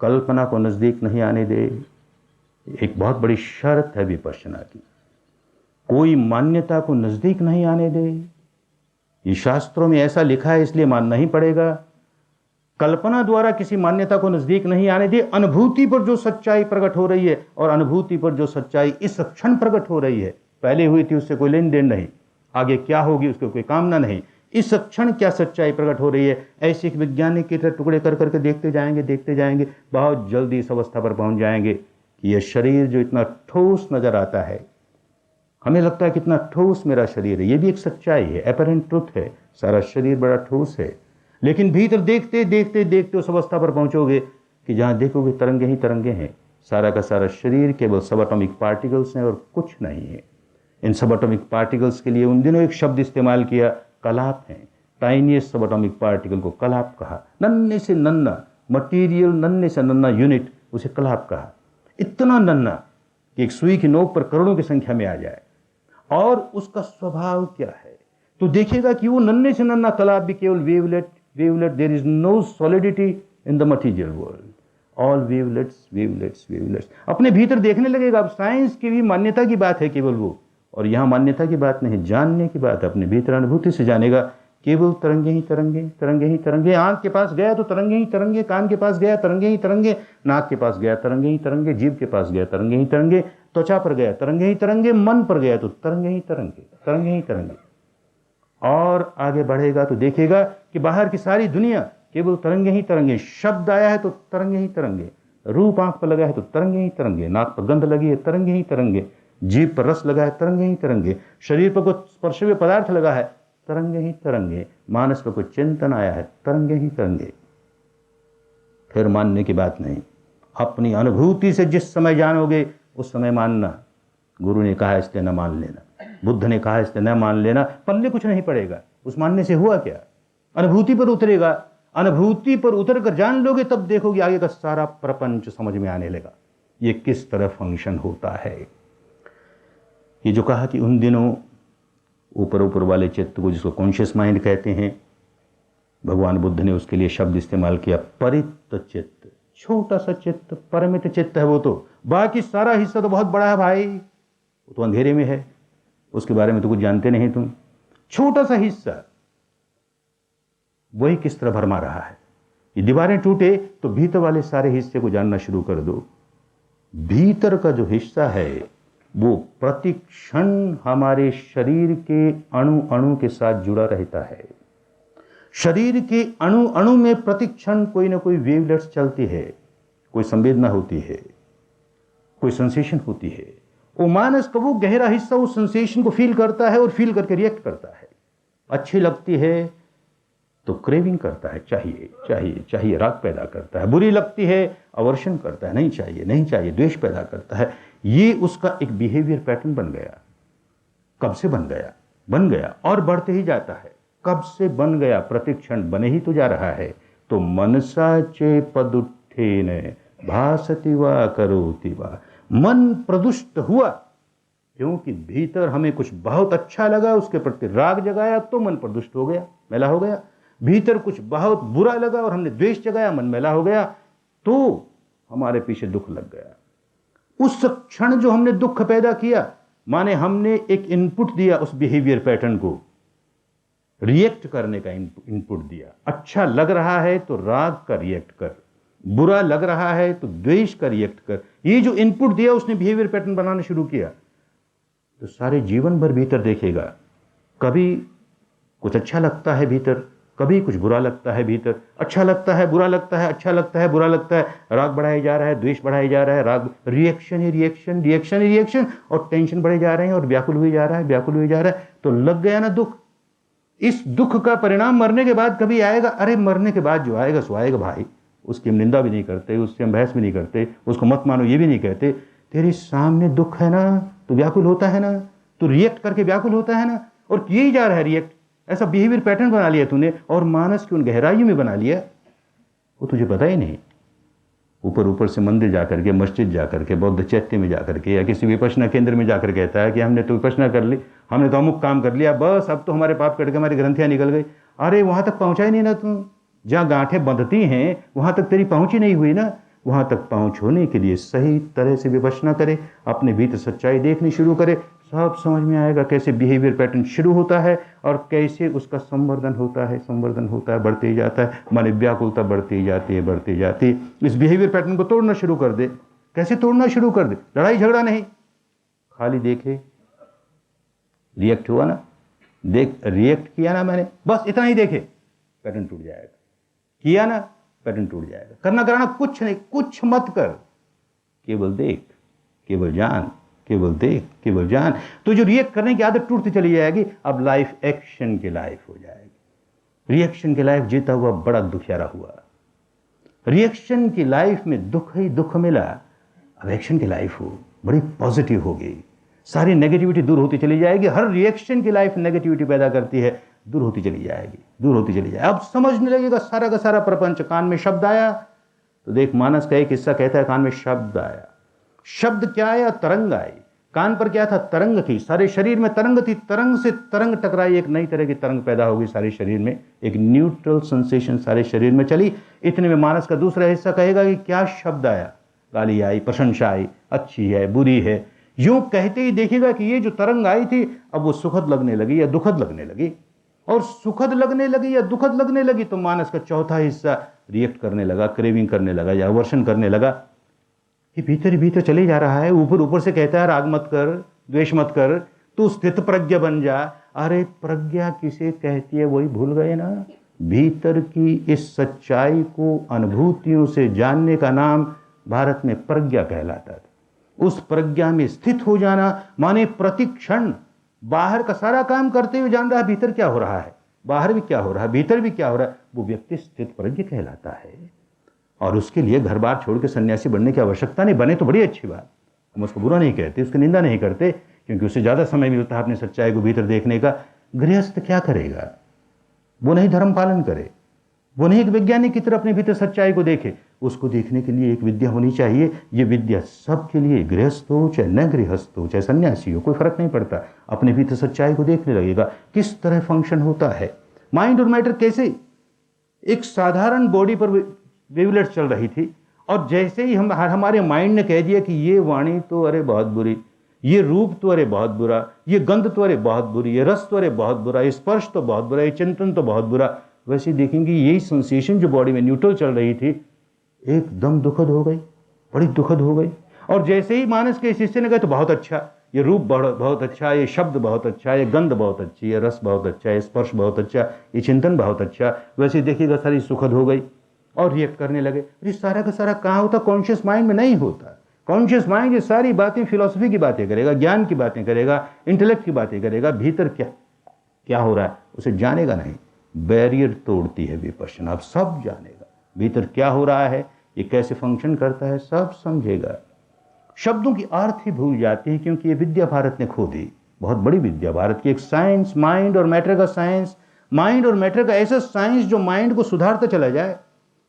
कल्पना को नजदीक नहीं आने दे। एक बहुत बड़ी शर्त है विपश्यना की। कोई मान्यता को नजदीक नहीं आने दे। ये शास्त्रों में ऐसा लिखा है इसलिए मानना ही पड़ेगा। कल्पना द्वारा किसी मान्यता को नजदीक नहीं आने दे। अनुभूति पर जो सच्चाई प्रकट हो रही है और अनुभूति पर जो सच्चाई इस क्षण प्रकट हो रही है, पहले हुई थी उससे कोई लेन देन नहीं, आगे क्या होगी उसको कोई कामना नहीं। इस क्षण क्या सच्चाई प्रकट हो रही है, ऐसे एक वैज्ञानिक की तरह टुकड़े कर करके देखते जाएंगे, बहुत जल्दी इस अवस्था पर पहुंच जाएंगे कि यह शरीर जो इतना ठोस नजर आता है, हमें लगता है कितना ठोस मेरा शरीर है, ये भी एक सच्चाई है, एपरेंट ट्रुथ है। सारा शरीर बड़ा ठोस है, लेकिन भीतर देखते देखते उस अवस्था पर पहुंचोगे कि जहां देखोगे तरंगे ही तरंगे हैं। सारा का सारा शरीर केवल सब एटॉमिक पार्टिकल्स हैं और कुछ नहीं है। इन सब एटॉमिक पार्टिकल्स के लिए उन दिनों एक शब्द इस्तेमाल किया, कलाप है। टाइनीस्ट सब एटॉमिक पार्टिकल को कलाप कहा। नन्हे से नन्ना मटीरियल, नन्हे से नन्ना यूनिट, उसे कलाप कहा। इतना नन्ना कि एक सुई की नोक पर करोड़ों की संख्या में आ जाए। और उसका स्वभाव क्या है तो देखेगा कि वो नन्हे से नन्ना कलाप भी केवल wavelet. There is no solidity in the material world, all wavelets. अपने भीतर देखने लगेगा। अब साइंस की भी मान्यता की बात है केवल वो, और यहाँ मान्यता की बात नहीं, जानने की बात है। अपने भीतर अनुभूति से जानेगा केवल तरंगे ही तरंगे। आंख के पास गया तो तरंगे ही तरंगे, कान के पास गया तरंगे ही तरंगे, नाक के पास गया तरंगे ही तरंगे, जीभ के पास गया तरंगे ही तरंगे, त्वचा पर गया तरंगे ही तरंगे, मन पर गया तो तरंगे ही तरंगे। और आगे बढ़ेगा तो देखेगा कि बाहर की सारी दुनिया केवल तरंगे ही तरंगे। शब्द आया है तो तरंगे ही तरंगे, रूप आंख पर लगा है तो तरंगे ही तरंगे, नाक पर गंध लगी है तरंगे ही तरंगे, जीभ पर रस लगा है तरंगे ही तरंगे, शरीर पर कुछ स्पर्शनीय पदार्थ लगा है तरंगे ही तरंगे, मानस पर कुछ चिंतन आया है तरंगे ही तरंगे। फिर मानने की बात नहीं, अपनी अनुभूति से जिस समय जानोगे उस समय मानना। गुरु ने कहा इसलिए न मान लेना, बुद्ध ने कहा इसलिए न मान लेना, पल्ले कुछ नहीं पड़ेगा। उस मानने से हुआ क्या? अनुभूति पर उतरेगा। अनुभूति पर उतर कर जान लोगे तब देखोगे आगे का सारा प्रपंच समझ में आने लगा, ये किस तरह फंक्शन होता है। ये जो कहा कि उन दिनों ऊपर वाले चित्त को, जिसको कॉन्शियस माइंड कहते हैं, भगवान बुद्ध ने उसके लिए शब्द इस्तेमाल किया परित चित्त। छोटा सा चित्त, परमित चित्त है वो तो, बाकी सारा हिस्सा तो बहुत बड़ा है भाई, वो तो अंधेरे में है, उसके बारे में तो कुछ जानते नहीं तुम। छोटा सा हिस्सा वही किस तरह भरमा रहा है। ये दीवारें टूटे तो भीतर वाले सारे हिस्से को जानना शुरू कर दो। भीतर का जो हिस्सा है वो प्रति क्षण हमारे शरीर के अणु अणु के साथ जुड़ा रहता है। शरीर के अणु अणु में प्रति क्षण कोई ना कोई वेवलेट्स चलती है, कोई संवेदना होती है, कोई सेंसेशन होती है। वो मानस का वो गहरा हिस्सा उस सेंसेशन को फील करता है और फील करके रिएक्ट करता है। अच्छी लगती है तो क्रेविंग करता है, चाहिए, राग पैदा करता है। बुरी लगती है अवर्शन करता है, नहीं चाहिए, द्वेष पैदा करता है। ये उसका एक बिहेवियर पैटर्न बन गया। कब से बन गया और बढ़ते ही जाता है। कब से बन गया? प्रतिक्षण बने ही तो जा रहा है। तो मनसा चे पदुत्थेन भासति वा करोति वा। मन प्रदुष्ट हुआ क्योंकि भीतर हमें कुछ बहुत अच्छा लगा, उसके प्रति राग जगाया तो मन प्रदुष्ट हो गया, मैला हो गया। भीतर कुछ बहुत बुरा लगा और हमने द्वेष जगाया, मन मैला हो गया, तो हमारे पीछे दुख लग गया। उस क्षण जो हमने दुख पैदा किया, माने हमने एक इनपुट दिया उस बिहेवियर पैटर्न को, रिएक्ट करने का इनपुट दिया। अच्छा लग रहा है तो राग का रिएक्ट कर, बुरा लग रहा है तो द्वेष का रिएक्ट कर। ये जो इनपुट दिया उसने बिहेवियर पैटर्न बनाना शुरू किया, तो सारे जीवन भर भीतर देखेगा, कभी कुछ अच्छा लगता है भीतर, कभी कुछ बुरा लगता है भीतर, अच्छा लगता है बुरा लगता है, अच्छा लगता है बुरा लगता है, राग बढ़ाया जा रहा है, द्वेष बढ़ाया जा रहा है, राग रिएक्शन ही रिएक्शन, रिएक्शन ही रिएक्शन, और टेंशन बढ़े जा रहे हैं और व्याकुल हुए जा रहा है, व्याकुल हुए जा रहा है, तो लग गया ना दुख। इस दुख का परिणाम मरने के बाद कभी आएगा? अरे मरने के बाद जो आएगा सो आएगा भाई, उसकी हम निंदा भी नहीं करते, उससे हम बहस भी नहीं करते, उसको मत मानो ये भी नहीं कहते। तेरे सामने दुख है ना, तो व्याकुल होता है ना, तो रिएक्ट करके व्याकुल होता है ना, और किए ही जा रहा है रिएक्ट। ऐसा बिहेवियर पैटर्न बना लिया तूने, और मानस की उन गहराइयों में बना लिया, वो तुझे पता ही नहीं। ऊपर ऊपर से मंदिर जाकर के, मस्जिद जाकर के, बौद्ध चैत्य में जाकर के, या किसी विपश्यना केंद्र में जाकर कहता है कि हमने तो विपश्यना कर ली, हमने तो अमुक काम कर लिया, बस अब तो हमारे पाप कट के हमारी ग्रंथियां निकल गई। अरे वहां तक पहुंचा ही नहीं ना तू, जहां गांठें बंधती हैं वहां तक तेरी पहुंच ही नहीं हुई ना। वहां तक पहुंच होने के लिए सही तरह से विपश्यना करे, अपने भीतर सच्चाई देखनी शुरू करे, सब समझ में आएगा कैसे बिहेवियर पैटर्न शुरू होता है और कैसे उसका संवर्धन होता है, संवर्धन होता है, बढ़ते ही जाता है, माने व्याकुलता बढ़ती ही जाती है, बढ़ती ही जाती है। इस बिहेवियर पैटर्न को तोड़ना शुरू कर दे। कैसे तोड़ना शुरू कर दे? लड़ाई झगड़ा नहीं, खाली देखे रिएक्ट हुआ ना, देख रिएक्ट किया ना मैंने, बस इतना ही देखे, पैटर्न टूट जाएगा। किया ना, पैटर्न टूट जाएगा। करना कराना कुछ नहीं, कुछ मत कर, केवल देख, केवल जान, केवल देख, केवल जान। तो जो रिएक्ट करने की आदत टूटती चली जाएगी, अब लाइफ एक्शन की लाइफ हो जाएगी। रिएक्शन की लाइफ जीता हुआ बड़ा दुखियारा हुआ। रिएक्शन की लाइफ में दुख ही दुख मिला, अब एक्शन की लाइफ हो बड़ी पॉजिटिव होगी, सारी नेगेटिविटी दूर होती चली जाएगी। हर रिएक्शन की लाइफ नेगेटिविटी पैदा करती है, दूर होती चली जाएगी, दूर होती चली जाएगी। अब समझने लगेगा सारा का सारा प्रपंच। कान में शब्द आया तो देख, मानस का एक हिस्सा कहता है कान में शब्द आया। शब्द क्या आया? तरंग आई। कान पर क्या था? तरंग थी। सारे शरीर में तरंग थी, तरंग से तरंग टकराई, एक नई तरह की तरंग पैदा होगी सारे शरीर में, एक न्यूट्रल सेंसेशन सारे शरीर में चली। इतने में मानस का दूसरा हिस्सा कहेगा कि क्या शब्द आया? गाली आई, प्रशंसा आई, अच्छी है, बुरी है। यूं कहते ही देखिएगा कि ये जो तरंग आई थी अब वो सुखद लगने लगी या दुखद लगने लगी, और सुखद लगने लगी या दुखद लगने लगी तो मानस का चौथा हिस्सा रिएक्ट करने लगा, क्रेविंग करने लगा या अवर्षण करने लगा। ये भीतर ही भीतर चले जा रहा है। ऊपर ऊपर से कहता है राग मत कर, द्वेष मत कर, तू स्थित प्रज्ञ बन जा। अरे प्रज्ञा किसे कहती है वही भूल गए ना। भीतर की इस सच्चाई को अनुभूतियों से जानने का नाम भारत में प्रज्ञा कहलाता था। उस प्रज्ञा में स्थित हो जाना माने प्रतिक्षण बाहर का सारा काम करते हुए जान रहा है भीतर क्या हो रहा है, बाहर भी क्या हो रहा है, भीतर भी क्या हो रहा है, वो व्यक्ति स्थित प्रज्ञ कहलाता है। और उसके लिए घर बार छोड़ के सन्यासी बनने की आवश्यकता नहीं। बने तो बड़ी अच्छी बात, हम उसको बुरा नहीं कहते, उसकी निंदा नहीं करते, क्योंकि उससे ज़्यादा समय मिलता है अपनी सच्चाई को भीतर देखने का। गृहस्थ क्या करेगा? वो नहीं धर्म पालन करे, वो नहीं एक वैज्ञानिक की तरह अपने भीतर सच्चाई को देखे। उसको देखने के लिए एक विद्या होनी चाहिए। ये विद्या सबके लिए, गृहस्थ हो चाहे न गृहस्थ हो चाहे सन्यासी हो, कोई फर्क नहीं पड़ता। अपने भीतर सच्चाई को देखने लगेगा किस तरह फंक्शन होता है माइंड और मैटर। कैसे एक साधारण बॉडी पर वेवलेट चल रही थी, और जैसे ही हमारे माइंड ने कह दिया कि ये वाणी तो अरे बहुत बुरी, ये रूप तो अरे बहुत बुरा, ये गंध तो अरे बहुत बुरी, ये रस तो अरे बहुत बुरा, ये स्पर्श तो बहुत बुरा, ये चिंतन तो बहुत बुरा, वैसे देखेंगे यही सेंसेशन जो बॉडी में न्यूट्रल चल रही थी एकदम दुखद हो गई, बड़ी दुखद हो गई। और जैसे ही मानस के शिष्य ने कहा तो बहुत अच्छा, ये रूप बहुत अच्छा, ये शब्द बहुत अच्छा, ये गंध बहुत अच्छी, ये रस बहुत अच्छा, ये स्पर्श बहुत अच्छा, ये चिंतन बहुत अच्छा, वैसे देखिएगा सारी सुखद हो गई और रिएक्ट करने लगे। ये सारा का सारा कहाँ होता? कॉन्शियस माइंड में नहीं होता। कॉन्शियस माइंड ये सारी बातें फिलॉसफी की बातें करेगा, ज्ञान की बातें करेगा, इंटेलेक्ट की बातें करेगा, भीतर क्या क्या हो रहा है उसे जानेगा नहीं। बैरियर तोड़ती है विपश्यना, अब सब जानेगा भीतर क्या हो रहा है, ये कैसे फंक्शन करता है, सब समझेगा। शब्दों की अर्थ ही भूल जाते हैं, क्योंकि ये विद्या भारत ने खो दी, बहुत बड़ी विद्या भारत की, एक साइंस, माइंड और मैटर का साइंस, माइंड और मैटर का ऐसा साइंस जो माइंड को सुधारता चला जाए,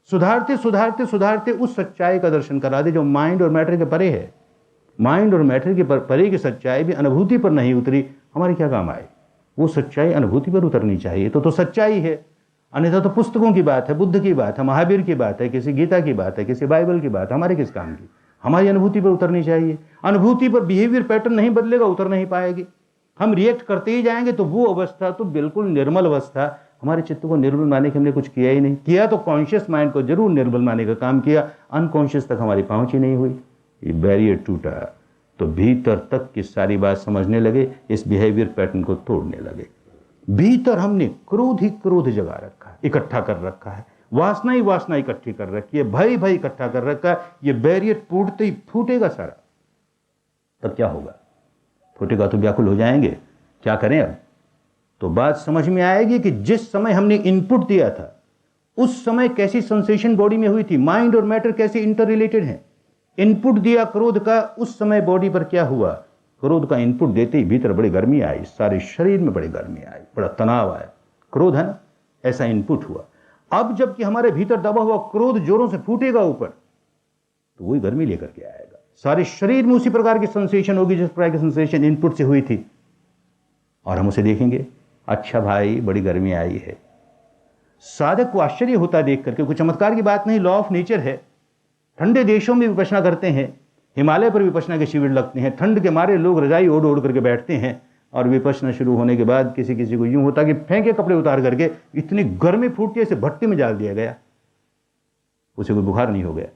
सुधारते सुधारते सुधारते उस सच्चाई का दर्शन करा दे जो माइंड और मैटर के परे है। माइंड और मैटर के परे की सच्चाई भी अनुभूति पर नहीं उतरी, हमारे क्या काम आए? वो सच्चाई अनुभूति पर उतरनी चाहिए तो सच्चाई है, अन्यथा तो पुस्तकों की बात है, बुद्ध की बात है, महावीर की बात है, किसी गीता की बात है, किसी बाइबल की बात है, हमारे किस काम की? हमारी अनुभूति पर उतरनी चाहिए। अनुभूति पर बिहेवियर पैटर्न नहीं बदलेगा, उतर नहीं पाएगी। हम रिएक्ट करते ही जाएंगे तो वो अवस्था तो बिल्कुल निर्मल अवस्था, हमारे चित्त को निर्मल मानने के हमने कुछ किया ही नहीं। किया तो कॉन्शियस माइंड को जरूर निर्मल मानने का काम किया, अनकॉन्शियस तक हमारी पहुंच ही नहीं हुई। ये बैरियर टूटा तो भीतर तक की सारी बात समझने लगे, इस बिहेवियर पैटर्न को तोड़ने लगे। भीतर हमने क्रोध ही क्रोध जगा रखा है, इकट्ठा कर रखा है, वासना ही वासना इकट्ठी कर रखी है, भय भय इकट्ठा कर रखा है। ये बैरियर टूटते ही फूटेगा सारा। तब क्या होगा? फूटेगा तो व्याकुल हो जाएंगे। क्या करें अब? तो बात समझ में आएगी कि जिस समय हमने इनपुट दिया था उस समय कैसी सेंसेशन बॉडी में हुई थी, माइंड और मैटर कैसे इंटर रिलेटेड हैं। इनपुट दिया क्रोध का, उस समय बॉडी पर क्या हुआ? क्रोध का इनपुट देते ही भीतर बड़ी गर्मी आई, सारे शरीर में बड़ी गर्मी आई, बड़ा तनाव आया। क्रोध है ना, ऐसा इनपुट हुआ। अब जबकि हमारे भीतर दबा हुआ क्रोध जोरों से फूटेगा ऊपर, तो वही गर्मी लेकर के आएगा। सारे शरीर में उसी प्रकार की सेंसेशन होगी जिस प्रकार की सेंसेशन इनपुट से हुई थी, और हम उसे देखेंगे, अच्छा भाई बड़ी गर्मी आई है। साधक को आश्चर्य होता है देख करके, कोई चमत्कार की बात नहीं, लॉ ऑफ नेचर है। ठंडे देशों में विपश्यना करते हैं, हिमालय पर विपश्यना के शिविर लगते हैं, ठंड के मारे लोग रजाई ओढ़ ओढ़ करके बैठते हैं, और विपश्यना शुरू होने के बाद किसी किसी को यूं होता कि फेंके कपड़े उतार करके, इतनी गर्मी फूटती है, इसे भट्टी में डाल दिया गया, उसे कोई बुखार नहीं हो गया।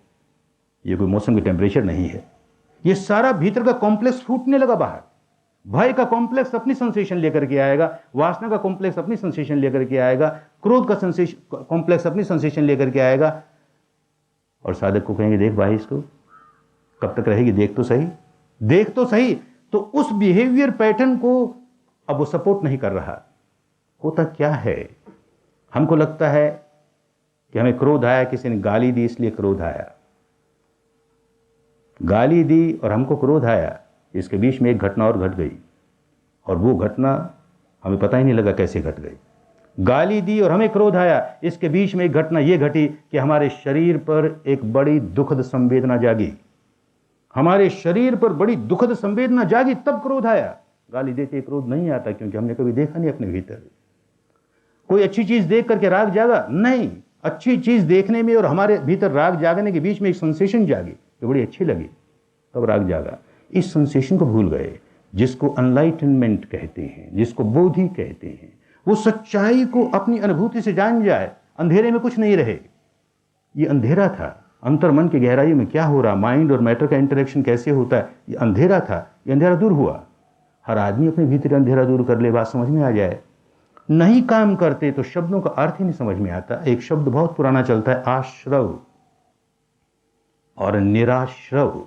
ये कोई मौसम की टेम्परेचर नहीं है, ये सारा भीतर का कॉम्प्लेक्स फूटने लगा बाहर। भय का कॉम्प्लेक्स अपनी सेंसेशन लेकर के आएगा, वासना का कॉम्प्लेक्स अपनी सेंसेशन लेकर के आएगा, क्रोध का सेंसेशन कॉम्प्लेक्स अपनी सेंसेशन लेकर के आएगा, और साधक को कहेंगे देख भाई इसको कब तक रहेगी, देख तो सही, देख तो सही। तो उस बिहेवियर पैटर्न को अब वो सपोर्ट नहीं कर रहा। होता क्या है, हमको लगता है कि हमें क्रोध आया, किसी ने गाली दी इसलिए क्रोध आया, गाली दी और हमको क्रोध आया, इसके बीच में एक घटना और घट गई, और वो घटना हमें पता ही नहीं लगा कैसे घट गई। गाली दी और हमें क्रोध आया, इसके बीच में एक घटना ये घटी कि हमारे शरीर पर एक बड़ी दुखद संवेदना जागी, हमारे शरीर पर बड़ी दुखद संवेदना जागी, तब क्रोध आया। गाली देते क्रोध नहीं आता, क्योंकि हमने कभी देखा नहीं अपने भीतर। कोई अच्छी चीज देख करके राग जागा? नहीं, अच्छी चीज देखने में और हमारे भीतर राग जागने के बीच में एक सेंसेशन जागी जो बड़ी अच्छी लगी, तब राग जागा। इस सेंसेशन को भूल गए, जिसको अनलाइटनमेंट कहते हैं, जिसको बोधि कहते हैं। वो सच्चाई को अपनी अनुभूति से जान जाए, अंधेरे में कुछ नहीं रहे। ये अंधेरा था, अंतर मन की गहराई में क्या हो रहा, माइंड और मैटर का इंटरेक्शन कैसे होता है, ये अंधेरा था। ये अंधेरा दूर हुआ। हर आदमी अपने भीतर अंधेरा दूर कर ले, बात समझ में आ जाए। नहीं काम करते तो शब्दों का अर्थ ही नहीं समझ में आता। एक शब्द बहुत पुराना चलता है, आश्रव और निराश्रव।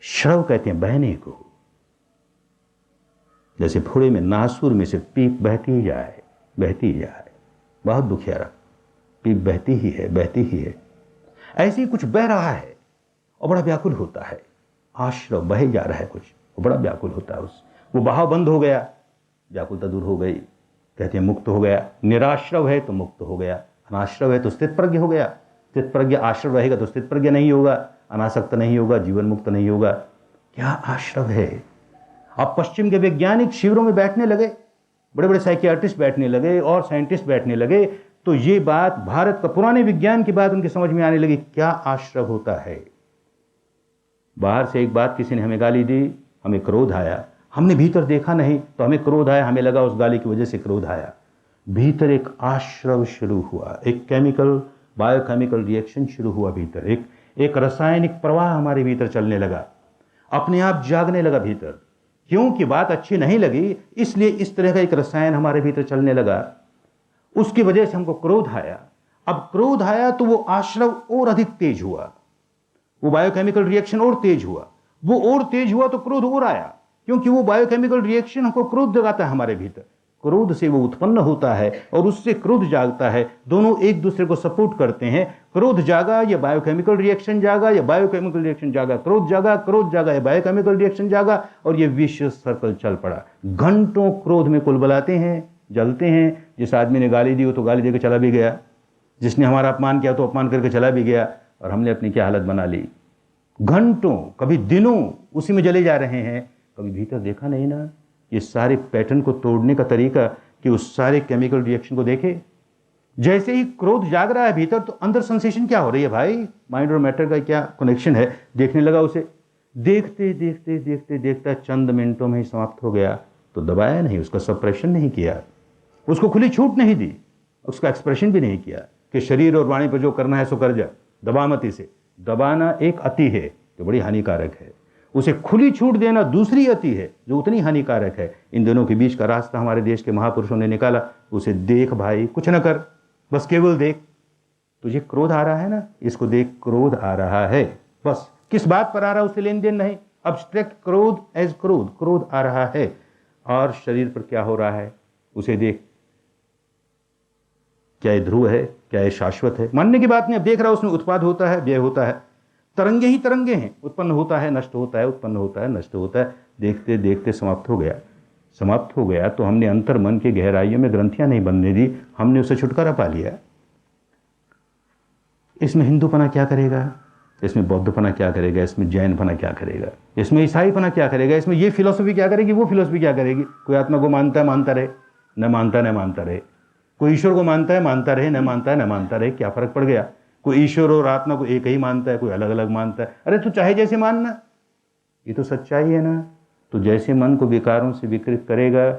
श्रव कहते हैं बहने को, जैसे फोड़े में नासूर में से पीप बहती ही जाए, बहती ही जाए, बहुत दुखियारा, पीप बहती ही है, बहती ही है। ऐसे ही कुछ बह रहा है और बड़ा व्याकुल होता है। आश्रव बहे जा रहा है कुछ, वो बड़ा व्याकुल होता है। वो बहाव बंद हो गया, व्याकुलता दूर हो गई, कहते हैं मुक्त हो गया। निराश्रव है तो मुक्त हो गया, अनाश्रव है तो स्थित प्रज्ञ हो गया। स्थित प्रज्ञ आश्रव रहेगा तो स्थित प्रज्ञ नहीं होगा, अनासक्त नहीं होगा, जीवन मुक्त नहीं होगा। क्या आश्रव है? अब पश्चिम के वैज्ञानिक शिविरों में बैठने लगे, बड़े बड़े साइकियाट्रिस्ट बैठने लगे और साइंटिस्ट बैठने लगे, तो ये बात भारत का पुराने विज्ञान की बात उनकी समझ में आने लगी, क्या आश्रव होता है। बाहर से एक बात किसी ने हमें गाली दी, हमें क्रोध आया, हमने भीतर देखा नहीं तो हमें क्रोध आया, हमें लगा उस गाली की वजह से क्रोध आया। भीतर एक आश्रव शुरू हुआ, एक केमिकल बायोकेमिकल रिएक्शन शुरू हुआ भीतर, एक रासायनिक प्रवाह हमारे भीतर चलने लगा, अपने आप जागने लगा भीतर। क्योंकि बात अच्छी नहीं लगी इसलिए इस तरह का एक रसायन हमारे भीतर चलने लगा, उसकी वजह से हमको क्रोध आया। अब क्रोध आया तो वो आश्रव और अधिक तेज हुआ, वो बायोकेमिकल रिएक्शन और तेज हुआ, वो और तेज हुआ तो क्रोध और आया, क्योंकि वो बायोकेमिकल रिएक्शन हमको क्रोध जगाता है हमारे भीतर। क्रोध से वो उत्पन्न होता है और उससे क्रोध जागता है, दोनों एक दूसरे को सपोर्ट करते हैं। क्रोध जागा या बायोकेमिकल रिएक्शन जागा, या बायोकेमिकल रिएक्शन जागा क्रोध जागा, क्रोध जागा या बायोकेमिकल रिएक्शन जागा, और ये विशिष्ट सर्कल चल पड़ा। घंटों क्रोध में कुलबलाते हैं, जलते हैं। जिस आदमी ने गाली दी वो तो गाली देकर चला भी गया, जिसने हमारा अपमान किया तो अपमान करके चला भी गया, और हमने अपनी क्या हालत बना ली। घंटों, कभी दिनों उसी में जले जा रहे हैं, कभी भीतर देखा नहीं ना ये सारे पैटर्न को तोड़ने का तरीका, कि उस सारे केमिकल रिएक्शन को देखे। जैसे ही क्रोध जाग रहा है भीतर, तो अंदर सेंसेशन क्या हो रही है भाई, माइंड और मैटर का क्या कनेक्शन है, देखने लगा उसे। देखते देखते देखते देखते चंद मिनटों में ही समाप्त हो गया। तो दबाया नहीं, उसका सप्रेशन नहीं किया, उसको खुली छूट नहीं दी, उसका एक्सप्रेशन भी नहीं किया कि शरीर और वाणी पर जो करना है सो कर जा, दबा मत इसे। दबाना एक अति है जो बड़ी हानिकारक है, उसे खुली छूट देना दूसरी अति है जो उतनी हानिकारक है। इन दोनों के बीच का रास्ता हमारे देश के महापुरुषों ने निकाला। उसे देख भाई, कुछ न कर, बस केवल देख। तुझे क्रोध आ रहा है ना, इसको देख, क्रोध आ रहा है, बस किस बात पर आ रहा है उससे लेन देन नहीं। अब्स्ट्रैक्ट क्रोध एज क्रोध, क्रोध आ रहा है और शरीर पर क्या हो रहा है उसे देख। क्या ये ध्रुव है, क्या ये शाश्वत है, मानने की बात नहीं। अब देख रहा है उसमें उत्पाद होता है, व्यय होता है, तरंगे ही तरंगे हैं, उत्पन्न होता है, नष्ट होता है, उत्पन्न होता है, नष्ट होता है। देखते देखते समाप्त हो गया। समाप्त हो गया तो हमने अंतर मन की गहराइयों में ग्रंथियां नहीं बनने दी, हमने उसे छुटकारा पा लिया। इसमें हिंदूपना क्या करेगा, इसमें बौद्धपना क्या करेगा, इसमें जैनपना क्या करेगा, इसमें ईसाईपना क्या करेगा, इसमें ये फिलॉसफी क्या करेगी, वो फिलॉसफी क्या करेगी। कोई आत्मा को मानता है, मानता रहे, न मानता न मानता रहे। कोई ईश्वर को मानता है, मानता रहे, न मानता है न मानता रहे, क्या फर्क पड़ गया। कोई ईश्वर और आत्मा को एक ही मानता है, कोई अलग अलग मानता है। अरे तू चाहे जैसे मानना, ये तो सच्चाई है ना। तो जैसे मन को विकारों से विकृत करेगा,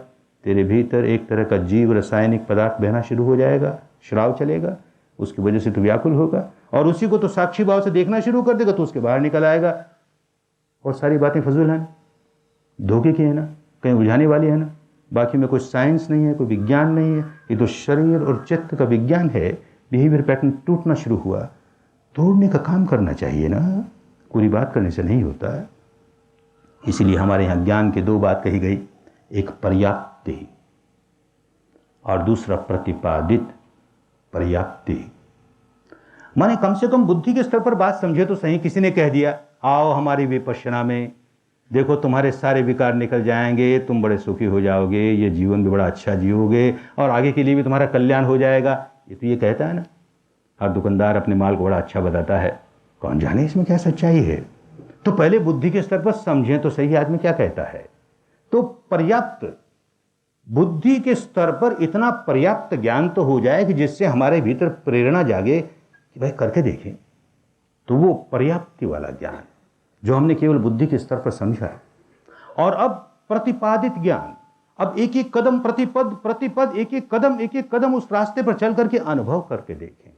तेरे भीतर एक तरह का जीव रासायनिक पदार्थ बहना शुरू हो जाएगा, श्राव चलेगा, उसकी वजह से तो व्याकुल होगा, और उसी को तो साक्षी भाव से देखना शुरू कर देगा, तो उसके बाहर निकल आएगा। और सारी बातें फजूल हैं, धोखे की है ना, कहीं उलझाने वाली है ना। बाकी में कोई साइंस नहीं है, कोई विज्ञान नहीं है, ये तो शरीर और चित्त का विज्ञान है। बिहेवियर पैटर्न टूटना शुरू हुआ, तोड़ने का काम करना चाहिए ना, पूरी बात करने से नहीं होता है। इसीलिए हमारे यहाँ ज्ञान की दो बात कही गई, एक पर्याप्ति और दूसरा प्रतिपादित। पर्याप्ति माने कम से कम बुद्धि के स्तर पर बात समझे तो सही। किसी ने कह दिया आओ हमारी विपश्यना में, देखो तुम्हारे सारे विकार निकल जाएंगे, तुम बड़े सुखी हो जाओगे, ये जीवन भी बड़ा अच्छा जियोगे और आगे के लिए भी तुम्हारा कल्याण हो जाएगा। ये तो ये कहता है ना, हर दुकानदार अपने माल को बड़ा अच्छा बताता है, कौन जाने इसमें क्या सच्चाई है। तो पहले बुद्धि के स्तर पर समझें तो सही आदमी क्या कहता है। तो पर्याप्त बुद्धि के स्तर पर इतना पर्याप्त ज्ञान तो हो जाए कि जिससे हमारे भीतर प्रेरणा जागे कि भाई करके देखें। तो वो पर्याप्ति वाला ज्ञान जो हमने केवल बुद्धि के स्तर पर समझा है। और अब प्रतिपादित ज्ञान, अब एक एक कदम प्रतिपद एक एक कदम उस रास्ते पर चल करके अनुभव करके देखें।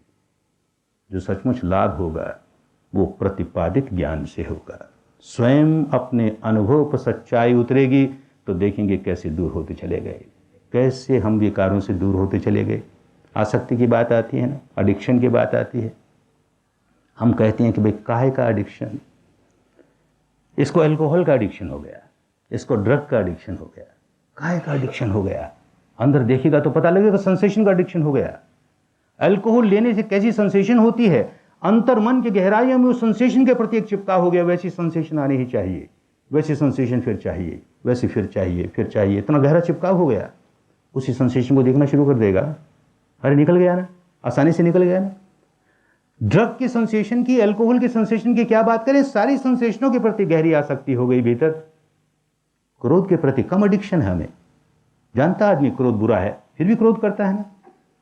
जो सचमुच लाभ होगा वो प्रतिपादित ज्ञान से होगा। स्वयं अपने अनुभव पर सच्चाई उतरेगी तो देखेंगे कैसे दूर होते चले गए, कैसे हम विकारों से दूर होते चले गए। आसक्ति की बात आती है ना, एडिक्शन की बात आती है। हम कहते हैं कि भाई काहे का एडिक्शन, इसको अल्कोहल का एडिक्शन हो गया, इसको ड्रग का एडिक्शन हो गया, काहे का एडिक्शन हो गया। अंदर देखिएगा तो पता लगेगा सेंसेशन का एडिक्शन हो गया। अल्कोहल लेने से कैसी सेंसेशन होती है, अंतर मन के गहराइयों में उस सेंसेशन के प्रति एक चिपका हो गया। वैसी सेंसेशन आनी ही चाहिए, वैसी सेंसेशन फिर चाहिए, वैसी फिर चाहिए, फिर चाहिए, इतना गहरा चिपकाव हो गया। उसी सेंसेशन को देखना शुरू कर देगा, अरे निकल गया ना, आसानी से निकल गया ना। ड्रग की सेंसेशन की, अल्कोहल की सेंसेशन की क्या बात करें, सारी सेंसेशनों के प्रति गहरी आसक्ति हो गई भीतर। क्रोध के प्रति कम एडिक्शन है हमें, जानता आदमी क्रोध बुरा है फिर भी क्रोध करता है ना।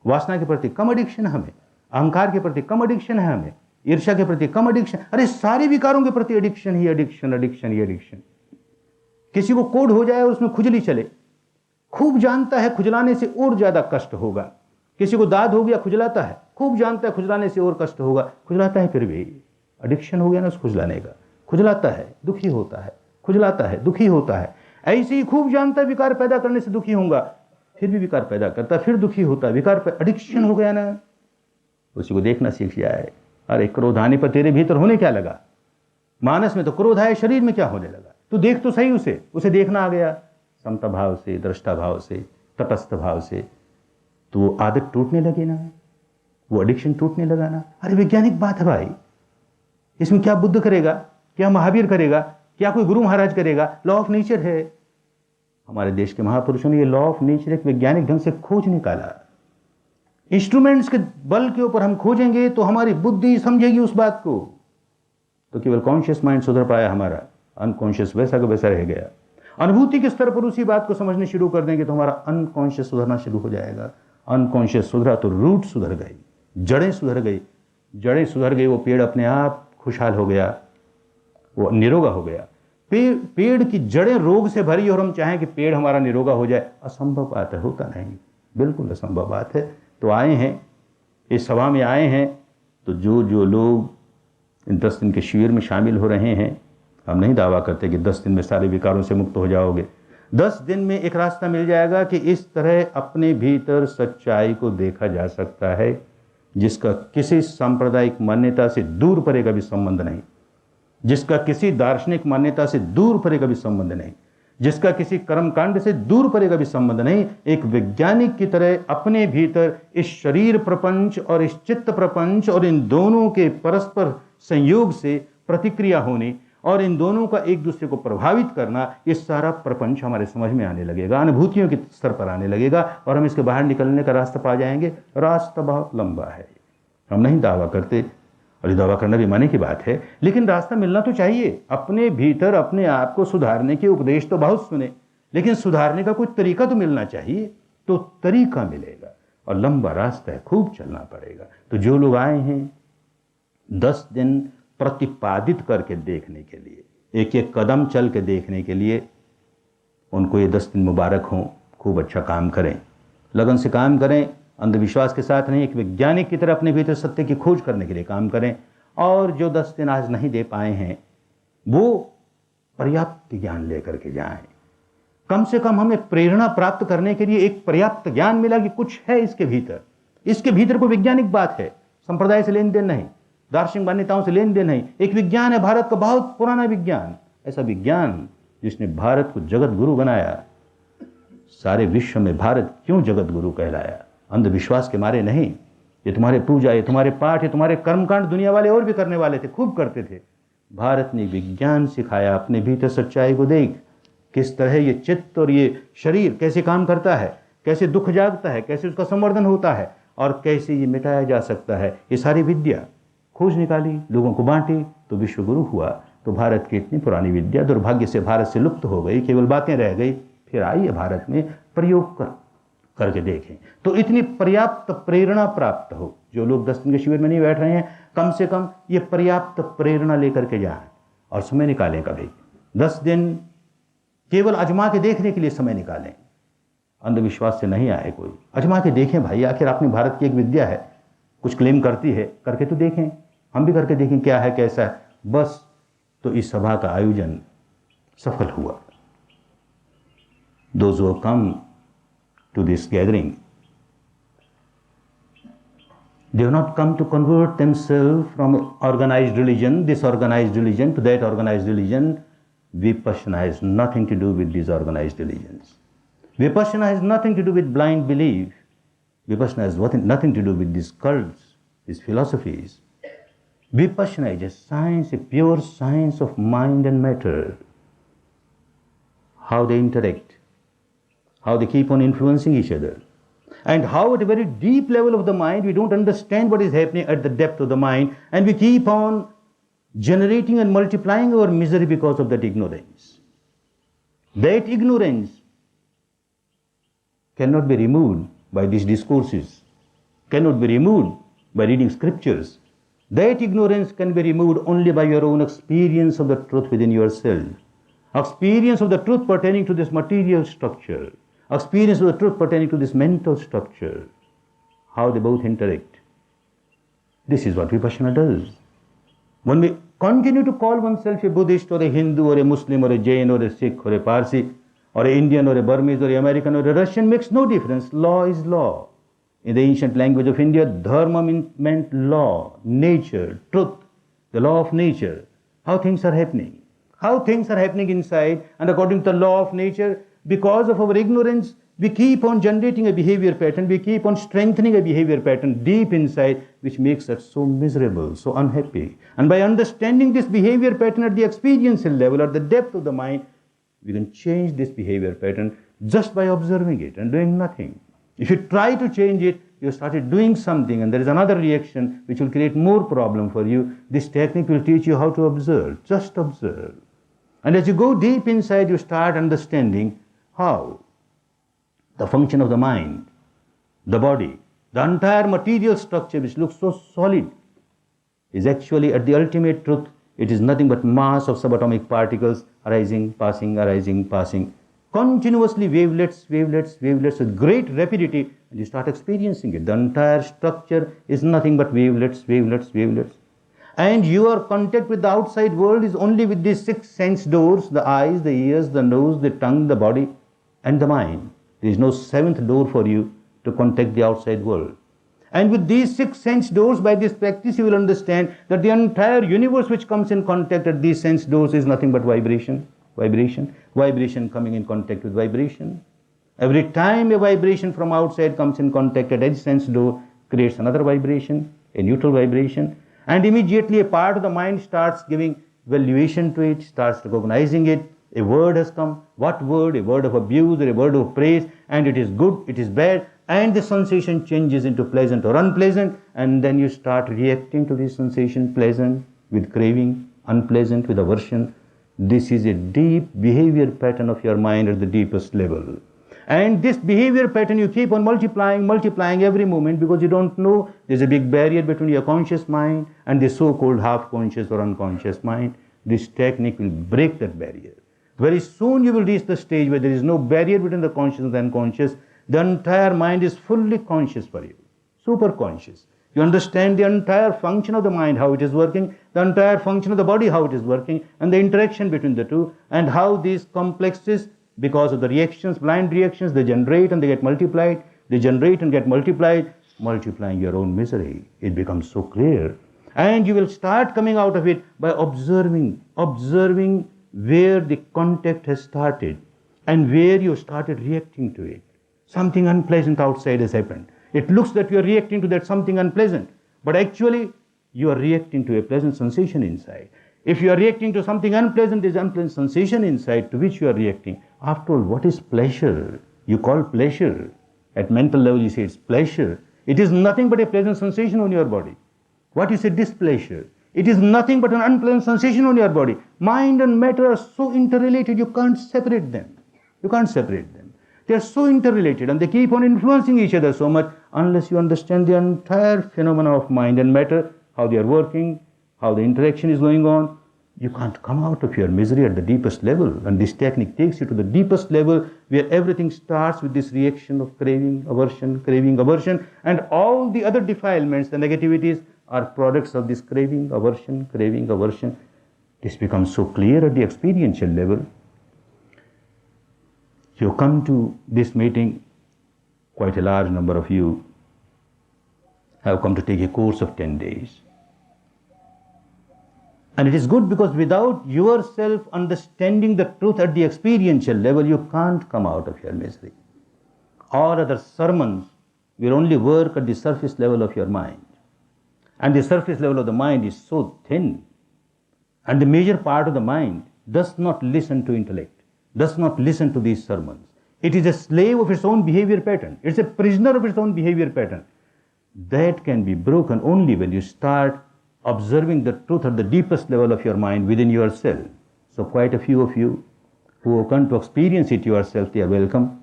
वासना के प्रति कम एडिक्शन है हमें, अहंकार के प्रति कम एडिक्शन है हमें, ईर्ष्या के प्रति कम एडिक्शन। अरे सारे विकारों के प्रति एडिक्शन ही एडिक्शन, एडिक्शन ही एडिक्शन। किसी को कोढ़ हो जाए उसमें खुजली चले, खूब जानता है खुजलाने से और ज्यादा कष्ट होगा। किसी को दाद हो गया खुजलाता है, खूब जानता है खुजलाने से और कष्ट होगा, खुजलाता है फिर भी एडिक्शन हो गया ना उस खुजलाने का। खुजलाता है दुखी होता है, खुजलाता है दुखी होता है। ऐसे ही खूब जानता है विकार पैदा करने से दुखी होऊंगा, फिर भी विकार पैदा करता है, फिर दुखी होता है, विकार पर एडिक्शन हो गया ना। उसी को देखना सीख जाए। अरे क्रोध आने पर तेरे भीतर होने क्या लगा, मानस में तो क्रोध आए, शरीर में क्या होने लगा। तू देख तो सही उसे देखना आ गया समता भाव से, दृष्टा भाव से, तटस्थ भाव से, तो वो आदत टूटने लगी ना, वो एडिक्शन टूटने लगा ना। अरे वैज्ञानिक बात है भाई, इसमें क्या बुद्ध करेगा, क्या महावीर करेगा, क्या कोई गुरु महाराज करेगा, लॉ ऑफ नेचर है। हमारे देश के महापुरुषों ने ये लॉ ऑफ नेचर एक वैज्ञानिक ढंग से खोज निकाला। इंस्ट्रूमेंट्स के बल के ऊपर हम खोजेंगे तो हमारी बुद्धि समझेगी उस बात को, तो केवल कॉन्शियस माइंड सुधर पाया, हमारा अनकॉन्शियस वैसा का वैसा रह गया। अनुभूति के स्तर पर उसी बात को समझने शुरू कर देंगे तो हमारा अनकॉन्शियस सुधरना शुरू हो जाएगा। अनकॉन्शियस सुधरा तो रूट सुधर गई, जड़ें सुधर गई, जड़ें सुधर गई, वो पेड़ अपने आप खुशहाल हो गया, वो निरोगा हो गया। पेड़ की जड़ें रोग से भरी और हम चाहें कि पेड़ हमारा निरोगा हो जाए, असंभव बात है, होता नहीं, बिल्कुल असंभव बात है। तो आए हैं, इस सभा में आए हैं, तो जो लोग इन 10 दिन के शिविर में शामिल हो रहे हैं, हम नहीं दावा करते कि 10 दिन में सारे विकारों से मुक्त हो जाओगे। 10 दिन में एक रास्ता मिल जाएगा कि इस तरह अपने भीतर सच्चाई को देखा जा सकता है जिसका किसी सांप्रदायिक मान्यता से दूर परे का भी संबंध नहीं, जिसका किसी दार्शनिक मान्यता से दूर परे का भी संबंध नहीं, जिसका किसी कर्मकांड से दूर परे का भी संबंध नहीं। एक वैज्ञानिक की तरह अपने भीतर इस शरीर प्रपंच और इस चित्त प्रपंच और इन दोनों के परस्पर संयोग से प्रतिक्रिया होने और इन दोनों का एक दूसरे को प्रभावित करना, ये सारा प्रपंच हमारे समझ में आने लगेगा, अनुभूतियों के स्तर पर आने लगेगा और हम इसके बाहर निकलने का रास्ता पा जाएंगे। रास्ता बहुत लंबा है, हम नहीं दावा करते, और ये दावा करना भी माने की बात है, लेकिन रास्ता मिलना तो चाहिए। अपने भीतर अपने आप को सुधारने के उपदेश तो बहुत सुने, लेकिन सुधारने का कोई तरीका तो मिलना चाहिए, तो तरीका मिलेगा और लंबा रास्ता है, खूब चलना पड़ेगा। तो जो लोग आए हैं 10 दिन प्रतिपादित करके देखने के लिए, एक एक कदम चल के देखने के लिए, उनको ये 10 दिन मुबारक हों। खूब अच्छा काम करें, लगन से काम करें, अंधविश्वास के साथ नहीं, एक वैज्ञानिक की तरह अपने भीतर सत्य की खोज करने के लिए काम करें। और जो 10 दिन आज नहीं दे पाए हैं वो पर्याप्त ज्ञान लेकर के जाएं। कम से कम हमें प्रेरणा प्राप्त करने के लिए एक पर्याप्त ज्ञान मिला कि कुछ है इसके भीतर, इसके भीतर कोई वैज्ञानिक बात है, संप्रदाय से लेन देन नहीं, दार्शनिक मान्यताओं से लेन देन नहीं, एक विज्ञान है, भारत का बहुत पुराना विज्ञान, ऐसा विज्ञान जिसने भारत को जगत गुरु बनाया। सारे विश्व में भारत क्यों जगत गुरु कहलाया? अंधविश्वास के मारे नहीं। ये तुम्हारे पूजा, ये तुम्हारे पाठ, ये तुम्हारे कर्मकांड दुनिया वाले और भी करने वाले थे, खूब करते थे। भारत ने विज्ञान सिखाया, अपने भीतर सच्चाई को देख, किस तरह ये चित्त और ये शरीर कैसे काम करता है, कैसे दुख जागता है, कैसे उसका संवर्धन होता है और कैसे ये मिटाया जा सकता है। ये सारी विद्या खोज निकाली, लोगों को बांटी, तो विश्वगुरु हुआ। तो भारत की इतनी पुरानी विद्या दुर्भाग्य से भारत से लुप्त हो गई, केवल बातें रह गई। फिर आई है भारत में, प्रयोग करके देखें तो इतनी पर्याप्त प्रेरणा प्राप्त हो। जो लोग 10 दिन के शिविर में नहीं बैठ रहे हैं, कम से कम ये पर्याप्त प्रेरणा लेकर के जाएं और समय निकालें। कभी 10 दिन केवल अजमा के देखने के लिए समय निकालें, अंधविश्वास से नहीं आए कोई, अजमा के देखें भाई, आखिर अपनी भारत की एक विद्या है, कुछ क्लेम करती है, करके तो देखें, हम भी करके देखें क्या है कैसा है। बस तो इस सभा का आयोजन सफल हुआ। Those who have come to this gathering, they have not come to convert themselves from organized religion, this organized religion, to that organized religion. Vipassana has nothing to do with these organized religions. Vipassana has nothing to do with blind belief. Vipassana has nothing to do with these cults, these philosophies. Vipassana is a science, a pure science of mind and matter. How they interact, how they keep on influencing each other, and how at a very deep level of the mind we don't understand what is happening at the depth of the mind, and we keep on generating and multiplying our misery because of that ignorance. That ignorance cannot be removed by these discourses, cannot be removed by reading scriptures. That ignorance can be removed only by your own experience of the truth within yourself, experience of the truth pertaining to this material structure, experience of the truth pertaining to this mental structure, how they both interact. This is what Vipassana does. When we continue to call oneself a Buddhist or a Hindu or a Muslim or a Jain or a Sikh or a Parsi or an Indian or a Burmese or an American or a Russian makes no difference. Law is law. In the ancient language of India, dharma meant law, nature, truth, the law of nature, how things are happening. How things are happening inside, and according to the law of nature, because of our ignorance, we keep on generating a behavior pattern, we keep on strengthening a behavior pattern deep inside, which makes us so miserable, so unhappy. And by understanding this behavior pattern at the experiential level, at the depth of the mind, we can change this behavior pattern just by observing it and doing nothing. If you try to change it, you started doing something and there is another reaction which will create more problem for you. This technique will teach you how to observe. Just observe. And as you go deep inside, you start understanding how the function of the mind, the body, the entire material structure which looks so solid is actually at the ultimate truth. It is nothing but mass of subatomic particles arising, passing, continuously wavelets with great rapidity, and you start experiencing it. The entire structure is nothing but wavelets. And your contact with the outside world is only with these 6 sense doors, the eyes, the ears, the nose, the tongue, the body, and the mind. There is no 7th door for you to contact the outside world. And with these 6 sense doors, by this practice, you will understand that the entire universe which comes in contact at these sense doors is nothing but vibration coming in contact with vibration. Every time a vibration from outside comes in contact at any sense door, creates another vibration, a neutral vibration, and immediately a part of the mind starts giving valuation to it, starts recognizing it. A word has come. What word? A word of abuse or a word of praise, and it is good, it is bad, and the sensation changes into pleasant or unpleasant, and then you start reacting to this sensation, pleasant with craving, unpleasant with aversion. This is a deep behavior pattern of your mind at the deepest level. And this behavior pattern you keep on multiplying every moment, because you don't know there's a big barrier between your conscious mind and the so-called half-conscious or unconscious mind. This technique will break that barrier. Very soon you will reach the stage where there is no barrier between the conscious and the unconscious. The entire mind is fully conscious for you, super conscious. You understand the entire function of the mind, how it is working, the entire function of the body, how it is working, and the interaction between the two, and how these complexes, because of the reactions, blind reactions, they generate and they get multiplied, they generate and get multiplied, multiplying your own misery. It becomes so clear. And you will start coming out of it by observing where the contact has started and where you started reacting to it. Something unpleasant outside has happened. It looks that you are reacting to that something unpleasant, but actually you are reacting to a pleasant sensation inside. If you are reacting to something unpleasant, there is unpleasant sensation inside to which you are reacting. After all, what is pleasure? You call pleasure. At mental level, you say it's pleasure. It is nothing but a pleasant sensation on your body. What you say displeasure? It is nothing but an unpleasant sensation on your body. Mind and matter are so interrelated, you can't separate them. They are so interrelated and they keep on influencing each other so much unless you understand the entire phenomena of mind and matter, how they are working, how the interaction is going on. You can't come out of your misery at the deepest level. And this technique takes you to the deepest level where everything starts with this reaction of craving, aversion, and all the other defilements, the negativities, are products of this craving, aversion. This becomes so clear at the experiential level. You come to this meeting, quite a large number of you have come to take a course of 10 days. And it is good because without yourself understanding the truth at the experiential level, you can't come out of your misery. All other sermons will only work at the surface level of your mind. And the surface level of the mind is so thin. And the major part of the mind does not listen to intellect, does not listen to these sermons. It is a slave of its own behavior pattern. It's a prisoner of its own behavior pattern. That can be broken only when you start observing the truth at the deepest level of your mind within yourself. So quite a few of you who have come to experience it yourself, they are welcome.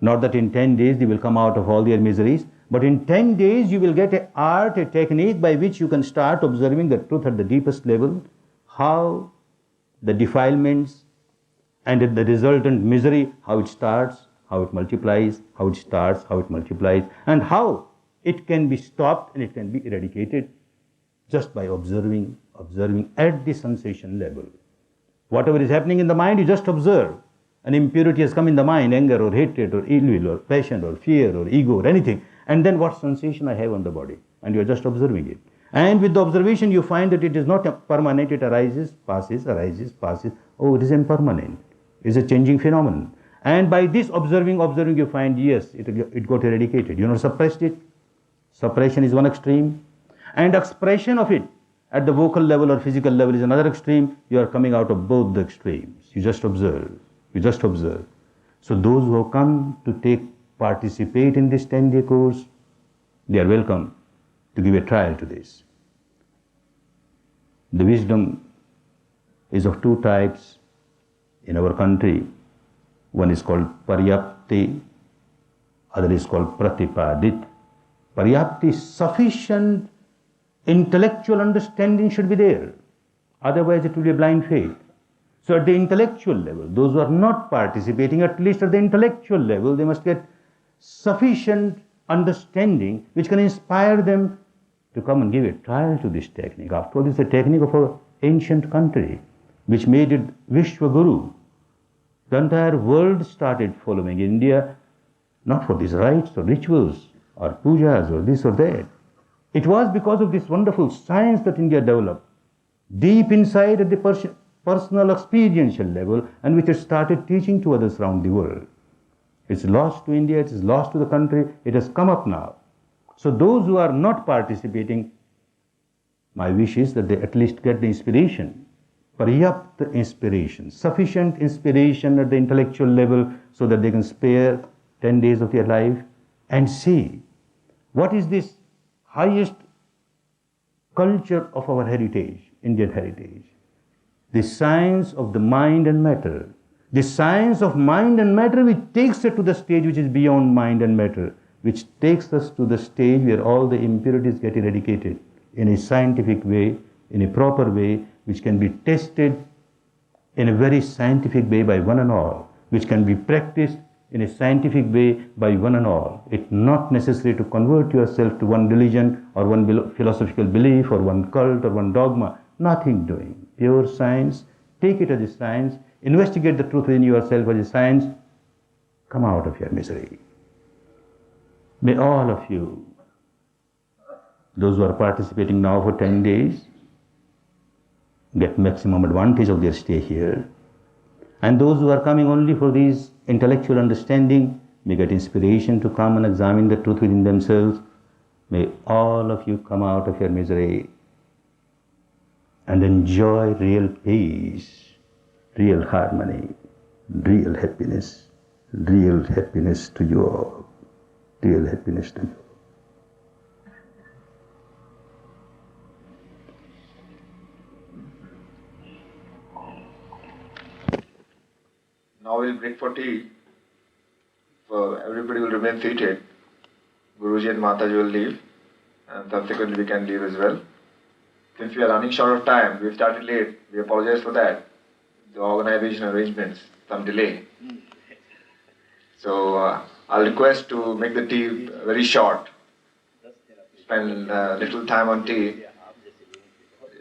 Not that in 10 days they will come out of all their miseries, but in 10 days you will get an art, a technique by which you can start observing the truth at the deepest level, how the defilements and the resultant misery, how it starts, how it multiplies, how it starts, how it multiplies, and how it can be stopped and it can be eradicated just by observing at the sensation level. Whatever is happening in the mind, you just observe. An impurity has come in the mind, anger or hatred or ill will or passion or fear or ego or anything. And then what sensation I have on the body? And you are just observing it. And with the observation, you find that it is not permanent. It arises, passes. Oh, it is impermanent. It is a changing phenomenon. And by this observing, you find, yes, it got eradicated. You not suppressed it. Suppression is one extreme. And expression of it at the vocal level or physical level is another extreme. You are coming out of both the extremes. You just observe. So those who have come to take participate in this 10-day course, they are welcome to give a trial to this. The wisdom is of two types in our country. One is called Paryapti, other is called Pratipadit. Paryapti, sufficient intellectual understanding should be there. Otherwise it will be a blind faith. So at the intellectual level, those who are not participating, at least at the intellectual level, they must get sufficient understanding which can inspire them to come and give a trial to this technique. After all, this is a technique of an ancient country which made it Vishwaguru. The entire world started following India, not for these rites or rituals or pujas or this or that. It was because of this wonderful science that India developed deep inside at the personal experiential level, and which it started teaching to others around the world. It's lost to India, it is lost to the country, it has come up now. So those who are not participating, my wish is that they at least get the inspiration, paryapta inspiration, sufficient inspiration at the intellectual level so that they can spare 10 days of their life and see what is this highest culture of our heritage, Indian heritage. The science of the mind and matter. The science of mind and matter which takes us to the stage which is beyond mind and matter, which takes us to the stage where all the impurities get eradicated in a scientific way, in a proper way, which can be tested in a very scientific way by one and all, which can be practiced in a scientific way by one and all. It's not necessary to convert yourself to one religion or one philosophical belief or one cult or one dogma. Nothing doing. Pure science. Take it as a science. Investigate the truth within yourself as a science. Come out of your misery. May all of you, those who are participating now for 10 days, get maximum advantage of their stay here. And those who are coming only for these intellectual understanding may get inspiration to come and examine the truth within themselves. May all of you come out of your misery and enjoy real peace, real harmony, real happiness to you all, real happiness to you. Now we'll break for tea. Everybody will remain seated. Guruji and Mataji will leave, and subsequently we can leave as well. Since we are running short of time, we started late. We apologize for that. The organization arrangements, some delay. So I'll request to make the tea very short. Spend little time on tea.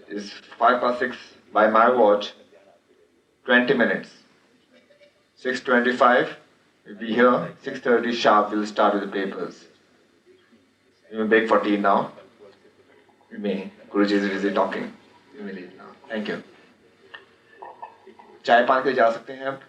It's 6:05 by my watch. 20 minutes. 6:25, we'll be here. 6:30 sharp, we'll start with the papers. We may break for tea now. We may. Guruji is busy talking. We may leave now. Thank you. चाय पान के जा सकते हैं आप.